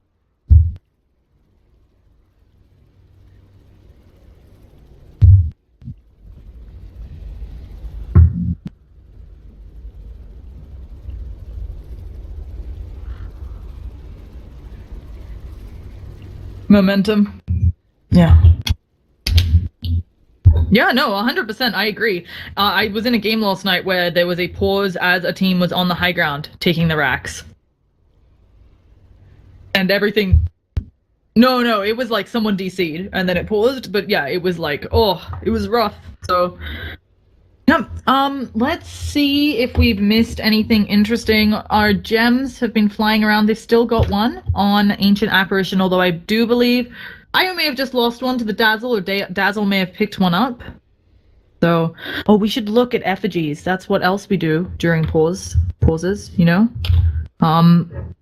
Momentum. Yeah. Yeah, no, 100%, I agree. I was in a game last night where there was a pause as a team was on the high ground, taking the racks. And everything... No, it was like someone DC'd, and then it paused, but yeah, it was like, oh, it was rough, so... Yeah, let's see if we've missed anything interesting. Our gems have been flying around. They've still got one on Ancient Apparition, although I do believe I may have just lost one to the Dazzle, or Dazzle may have picked one up. So, oh, we should look at effigies. That's what else we do during pauses, you know? 1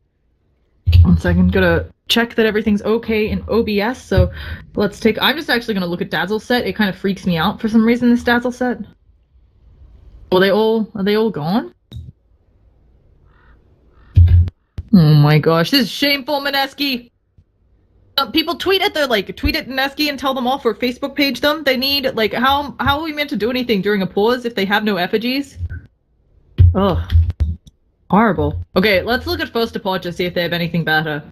second, gotta check that everything's okay in OBS, so let's take... I'm just actually gonna look at Dazzle's set. It kind of freaks me out for some reason, this Dazzle set. Are they all gone? Oh my gosh, this is shameful, Mineski! People tweet at Mineski and tell them off, or Facebook page them. They need, like, how are we meant to do anything during a pause if they have no effigies? Ugh. Horrible. Okay, let's look at First Departure, see if they have anything better.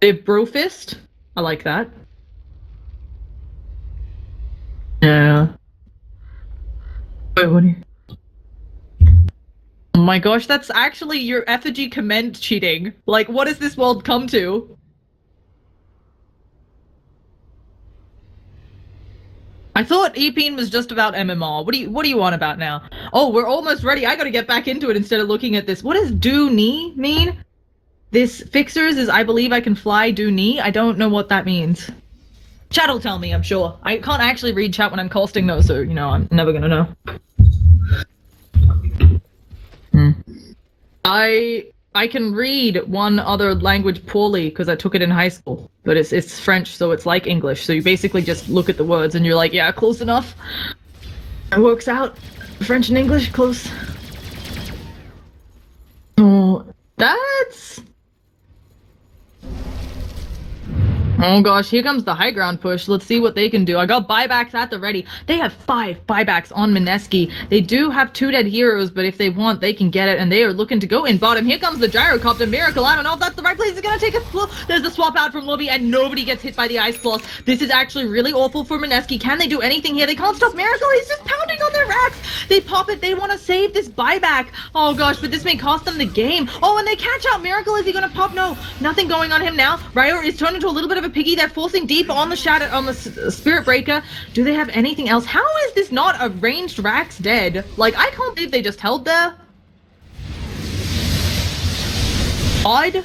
They have Brofist. I like that. Yeah. Wait, what do you... Oh my gosh, that's actually your effigy comment cheating. Like, what has this world come to? I thought Epeen was just about MMR. What do you want about now? Oh, we're almost ready. I gotta get back into it instead of looking at this. What does do knee mean? This fixers is I believe I can fly do knee. I don't know what that means. Chat will tell me, I'm sure. I can't actually read chat when I'm casting though, so, you know, I'm never gonna know. I can read one other language poorly because I took it in high school, but it's French, so it's like English. So you basically just look at the words and you're like, yeah, close enough. It works out. French and English, close. Oh, that's... Oh gosh, here comes the high ground push. Let's see what they can do. I got buybacks at the ready. They have 5 buybacks on Mineski. They do have 2 dead heroes, but if they want, they can get it, and they are looking to go in bottom. Here comes the gyrocopter miracle. I don't know if that's the right place. It's gonna take a slow. There's the swap out from Lobby, and nobody gets hit by the ice plus. This is actually really awful for Mineski. Can they do anything here? They can't stop Miracle. He's just pounding on their racks. They pop it. They want to save this buyback. Oh gosh, but this may cost them the game. Oh, and they catch out Miracle. Is he gonna pop? No, nothing going on him now. Ryo is turned into a little bit of a piggy. They're forcing deep on the shadow, on the Spirit Breaker. Do they have anything else? How is this not a ranged Rax dead? Like, I can't believe they just held there. Odd.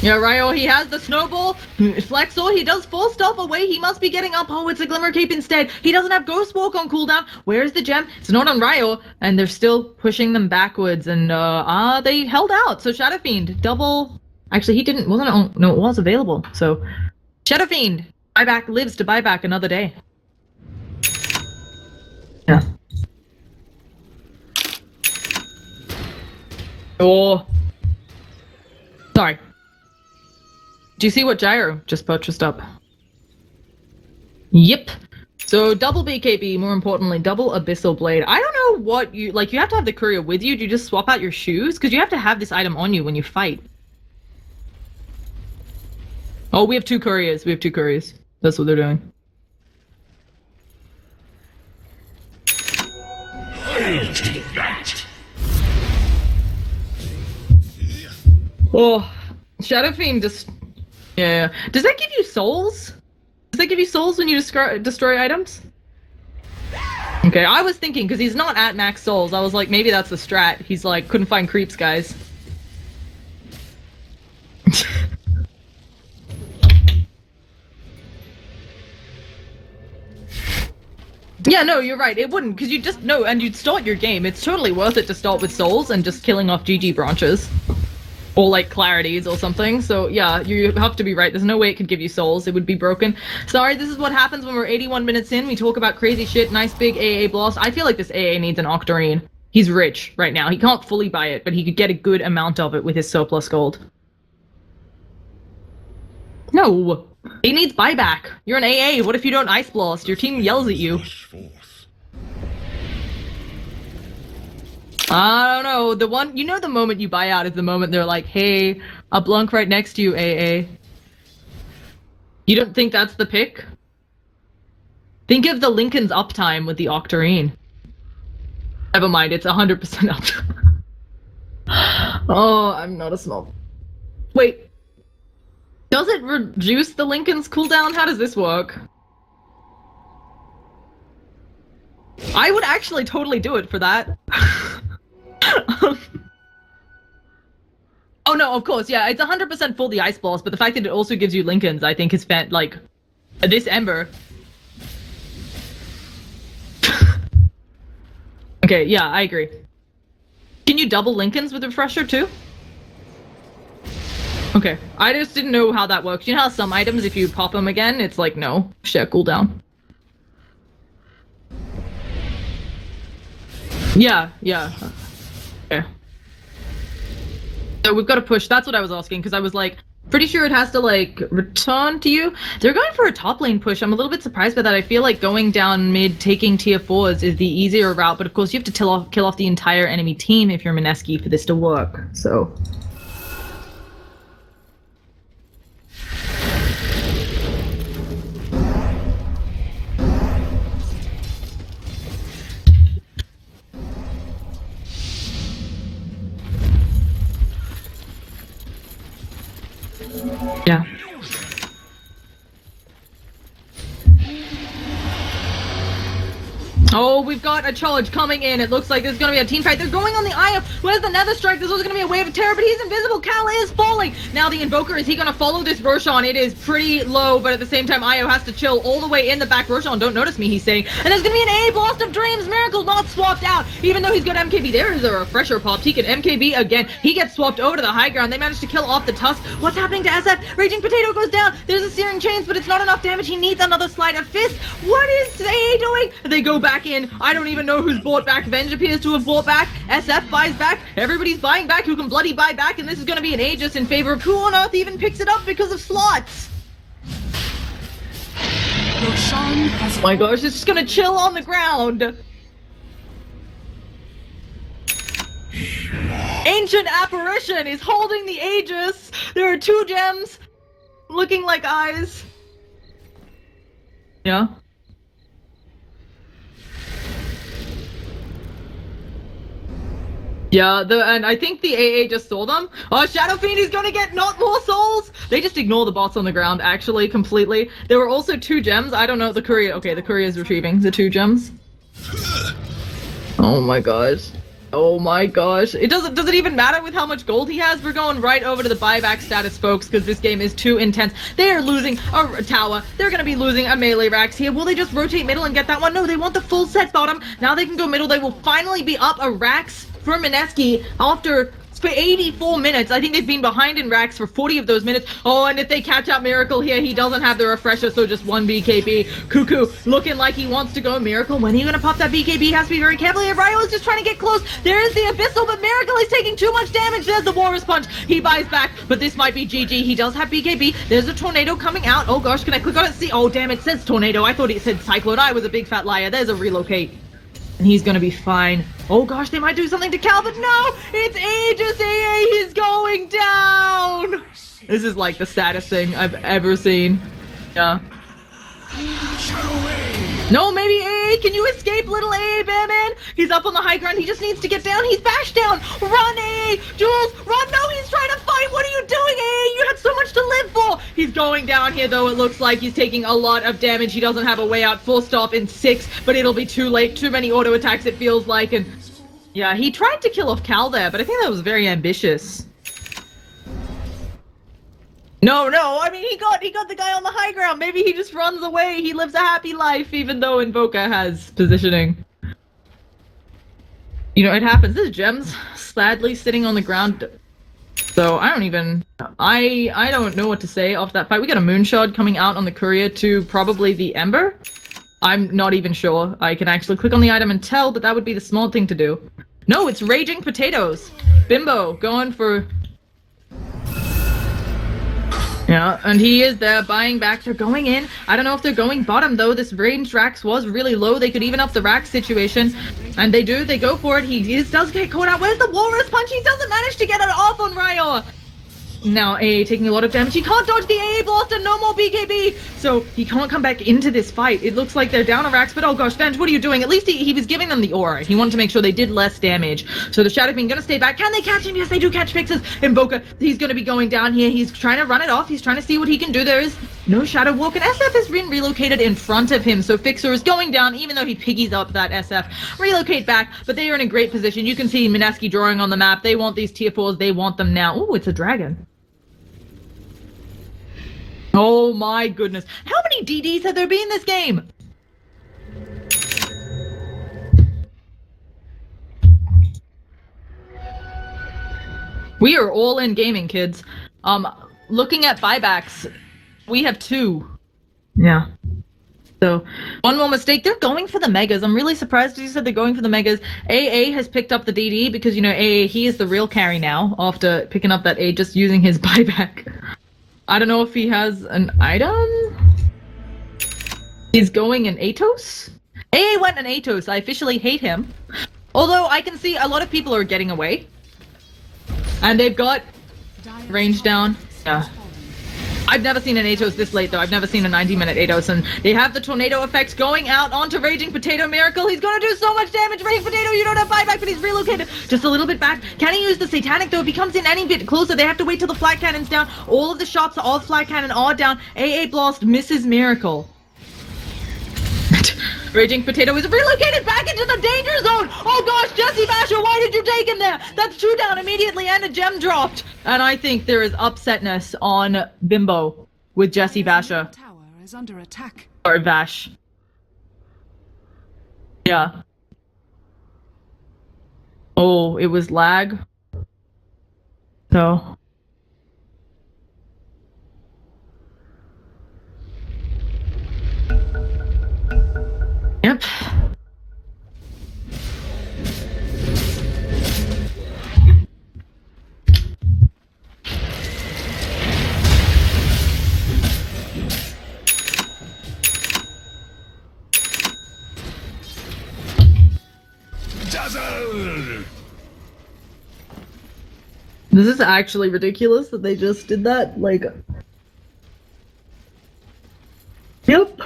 Yeah, Ryo, he has the snowball. Flexor, he does full stealth away. He must be getting up. Oh, it's a Glimmer Cape instead. He doesn't have Ghost Walk on cooldown. Where's the gem? It's not on Ryo, and they're still pushing them backwards, and they held out. So Shadow Fiend, double... Actually, he didn't, wasn't it? No, it was available. So, Shadow Fiend, buyback lives to buy back another day. Yeah. Oh. Sorry. Do you see what Gyro just purchased up? Yep. So, double BKB, more importantly, double Abyssal Blade. I don't know what you, like, you have to have the courier with you. Do you just swap out your shoes? Because you have to have this item on you when you fight. Oh, we have 2 couriers. We have 2 couriers. That's what they're doing. I'll take that. Oh, Shadow Fiend just... Yeah. Does that give you souls? Does that give you souls when you destroy items? Okay, I was thinking, because he's not at max souls, I was like, maybe that's the strat. He's like, couldn't find creeps, guys. Yeah, no, you're right. It wouldn't, because you just... No, and you'd start your game. It's totally worth it to start with souls and just killing off GG branches. Or, like, clarities or something. So, yeah, you have to be right. There's no way it could give you souls. It would be broken. Sorry, this is what happens when we're 81 minutes in. We talk about crazy shit. Nice big AA blast. I feel like this AA needs an Octarine. He's rich right now. He can't fully buy it, but he could get a good amount of it with his surplus gold. No! He needs buyback. You're an AA. What if you don't Ice Blast? Your team yells at you. I don't know. The one, you know, the moment you buy out is the moment they're like, hey, a blunk right next to you, AA. You don't think that's the pick? Think of the Lincoln's uptime with the Octarine. Never mind, it's 100% uptime. Oh, I'm not a snob. Wait. Does it reduce the Lincoln's cooldown? How does this work? I would actually totally do it for that. Oh no, of course, yeah, it's 100% full the Ice Blast, but the fact that it also gives you Lincolns, I think, is like, this Ember. Okay, yeah, I agree. Can you double Lincolns with Refresher too? Okay, I just didn't know how that works. You know how some items, if you pop them again, it's like, no, share cooldown. Yeah. Okay. So we've got to push. That's what I was asking, because I was like, pretty sure it has to, like, return to you. They're going for a top lane push. I'm a little bit surprised by that. I feel like going down mid, taking tier 4s is the easier route, but of course you have to kill off the entire enemy team if you're Mineski for this to work, so... Yeah. Oh, we've got a charge coming in. It looks like there's going to be a team fight. They're going on the Io. Where's the Nether Strike? This was going to be a wave of terror, but he's invisible. Cal is falling. Now the Invoker, is he going to follow this Roshan? It is pretty low, but at the same time, Io has to chill all the way in the back. Roshan, don't notice me, he's saying. And there's going to be an A Blast of Dreams. Miracle not swapped out, even though he's got MKB. There is a Refresher popped. He can MKB again. He gets swapped over to the high ground. They managed to kill off the Tusk. What's happening to SF? Raging Potato goes down. There's a Searing Chains, but it's not enough damage. He needs another Sleight of Fist. What is AA doing? They go back in. I don't even know who's bought back. Venge appears to have bought back. SF buys back. Everybody's buying back who can bloody buy back, and this is going to be an Aegis in favor of who on earth even picks it up because of slots. Oh my gosh, it's just going to chill on the ground. Ancient Apparition is holding the Aegis. There are 2 gems looking like eyes. Yeah. Yeah, and I think the AA just saw them. Oh, Shadow Fiend is gonna get not more souls! They just ignore the bots on the ground, actually, completely. There were also 2 gems. I don't know, the courier... Okay, the courier is retrieving the 2 gems. Oh my gosh. Oh my gosh. Does it even matter with how much gold he has? We're going right over to the buyback status, folks, because this game is too intense. They are losing a tower. They're gonna be losing a melee Rax here. Will they just rotate middle and get that one? No, they want the full set bottom. Now they can go middle. They will finally be up a Rax for Mineski after for 84 minutes. I think they've been behind in racks for 40 of those minutes. Oh, and if they catch out Miracle here, he doesn't have the refresher, so just 1 BKB. Cuckoo looking like he wants to go. Miracle, when are you gonna pop that BKB? Has to be very careful here. Ryo is just trying to get close. There is the Abyssal, but Miracle is taking too much damage. There's the Walrus Punch. He buys back, but this might be GG. He does have BKB. There's a Tornado coming out. Oh gosh, can I click on it? See, oh damn, it says Tornado. I thought it said Cyclone. I was a big fat liar. There's a Relocate. And he's gonna be fine. Oh gosh, they might do something to Cal, but no! It's Aegis AA! He's going down! This is like the saddest thing I've ever seen. Yeah. No, maybe AA, can you escape, little AA Bearman? He's up on the high ground, he just needs to get down, he's bashed down! Run, AA! Jules, run! No, he's trying to fight! What are you doing, AA? You had so much to live for! He's going down here, though. It looks like he's taking a lot of damage. He doesn't have a way out. Full stop in 6, but it'll be too late. Too many auto attacks, it feels like, and... yeah, he tried to kill off Cal there, but I think that was very ambitious. No, I mean, he got the guy on the high ground. Maybe he just runs away. He lives a happy life, even though Invoker has positioning. You know, it happens. This Gem's sadly sitting on the ground. So I don't even... I don't know what to say off that fight. We got a Moonshot coming out on the courier to probably the Ember. I'm not even sure. I can actually click on the item and tell, but that would be the smart thing to do. No, it's Raging Potatoes. Bimbo going for... yeah, and he is there buying back. They're going in. I don't know if they're going bottom, though. This range Rax was really low. They could even up the Rax situation. And they do. They go for it. He does get caught out. Where's the Walrus Punch? He doesn't manage to get it off on Ryor. Now AA taking a lot of damage. He can't dodge the AA blast and no more BKB. So he can't come back into this fight. It looks like they're down a Rax, but oh gosh, Venge, what are you doing? At least he was giving them the aura. He wanted to make sure they did less damage. So the Shadow Fiend gonna stay back. Can they catch him? Yes, they do catch Fixes. Invoker, he's gonna be going down here. He's trying to run it off. He's trying to see what he can do. There is no Shadow Walk, and SF has been relocated in front of him. So Fixer is going down, even though he piggies up that SF. Relocate back, but they are in a great position. You can see Mineski drawing on the map. They want these tier 4s. They want them now. Ooh, it's a dragon. Oh my goodness. How many DDs have there been in this game? We are all in gaming, kids. Looking at buybacks, we have 2. Yeah. So, one more mistake. They're going for the Megas. I'm really surprised you said they're going for the Megas. AA has picked up the DD because, you know, AA, he is the real carry now after picking up that A, just using his buyback. I don't know if he has an item. He's going an Atos? AA went an Atos. I officially hate him. Although I can see a lot of people are getting away. And they've got range down. Yeah. I've never seen an Atos this late, though. I've never seen a 90-minute Atos, and they have the tornado effect going out onto Raging Potato Miracle. He's gonna do so much damage. Raging Potato, you don't have buyback, but he's relocated just a little bit back. Can he use the Satanic, though? If he comes in any bit closer, they have to wait till the flat cannon's down. All of the shots of flat cannon are down. AA Blast misses Miracle. Raging Potato is relocated back into the danger zone! Oh gosh, Jesse Basher, why did you take him there? That's 2 down immediately and a gem dropped! And I think there is upsetness on Bimbo with Jesse Basher. Tower is under attack. Or Vash. Yeah. Oh, it was lag. So... yep. Dazzle! This is actually ridiculous that they just did that. Like, yep.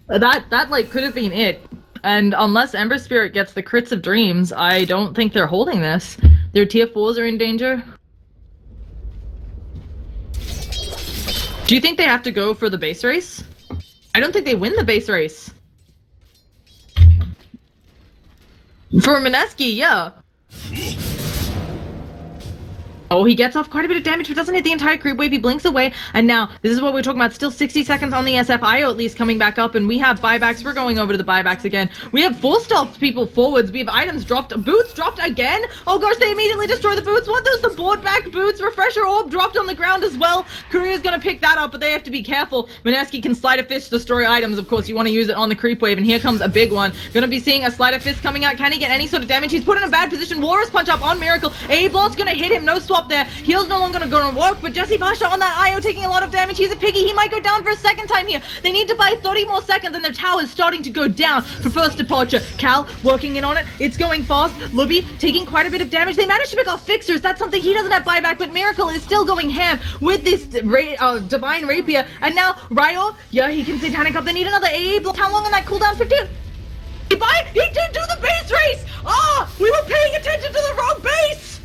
That like could have been it. And unless Ember Spirit gets the crits of dreams, I don't think they're holding this. Their tier 4s are in danger. Do you think they have to go for the base race? I don't think they win the base race. For Mineski, yeah. Oh, he gets off quite a bit of damage, but doesn't hit the entire creep wave. He blinks away, and now, this is what we're talking about. Still 60 seconds on the SFIO at least coming back up, and we have buybacks. We're going over to the buybacks again. We have full stealth people forwards. We have items dropped. Boots dropped again? Oh gosh, they immediately destroy the boots. What? There's the board back boots. Refresher orb dropped on the ground as well. Korea's gonna pick that up, but they have to be careful. Mineski can slide a fist to destroy items. Of course, you want to use it on the creep wave, and here comes a big one. Gonna be seeing a sleight of fist coming out. Can he get any sort of damage? He's put in a bad position. Walrus punch up on Miracle. A Blast's gonna hit him. No swap. top there. Heal's no longer gonna work, but Jesse Pasha on that IO taking a lot of damage. He's a piggy. He might go down for a second time here. They need to buy 30 more seconds, and their tower is starting to go down for first departure. Cal working in on it. It's going fast. Lubby taking quite a bit of damage. They managed to pick off Fixers. That's something he doesn't have buyback, but Miracle is still going ham with this Divine Rapier. And now Ryo, yeah, he can Satanic up. They need another AA block. How long on that cooldown? 15. He did do the base race! We were paying attention to the wrong base!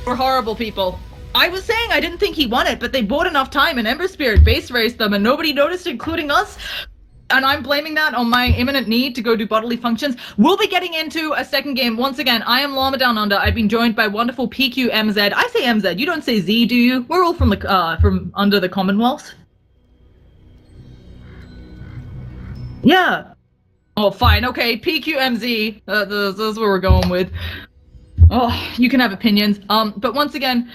We're horrible people. I was saying I didn't think he won it, but they bought enough time and Ember Spirit base raced them and nobody noticed, including us. And I'm blaming that on my imminent need to go do bodily functions. We'll be getting into a second game. Once again, I am Llama Down Under. I've been joined by wonderful PQMZ. I say MZ, you don't say Z, do you? We're all from the from under the Commonwealth. Yeah. Oh, fine. Okay, PQMZ. That's what we're going with. Oh, you can have opinions. But once again,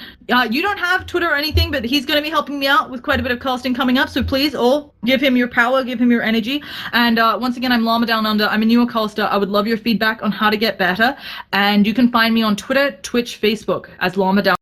you don't have Twitter or anything, but he's going to be helping me out with quite a bit of casting coming up. So please, all give him your power, give him your energy. And once again, I'm Llama Down Under. I'm a newer caster. I would love your feedback on how to get better. And you can find me on Twitter, Twitch, Facebook as Llama Down.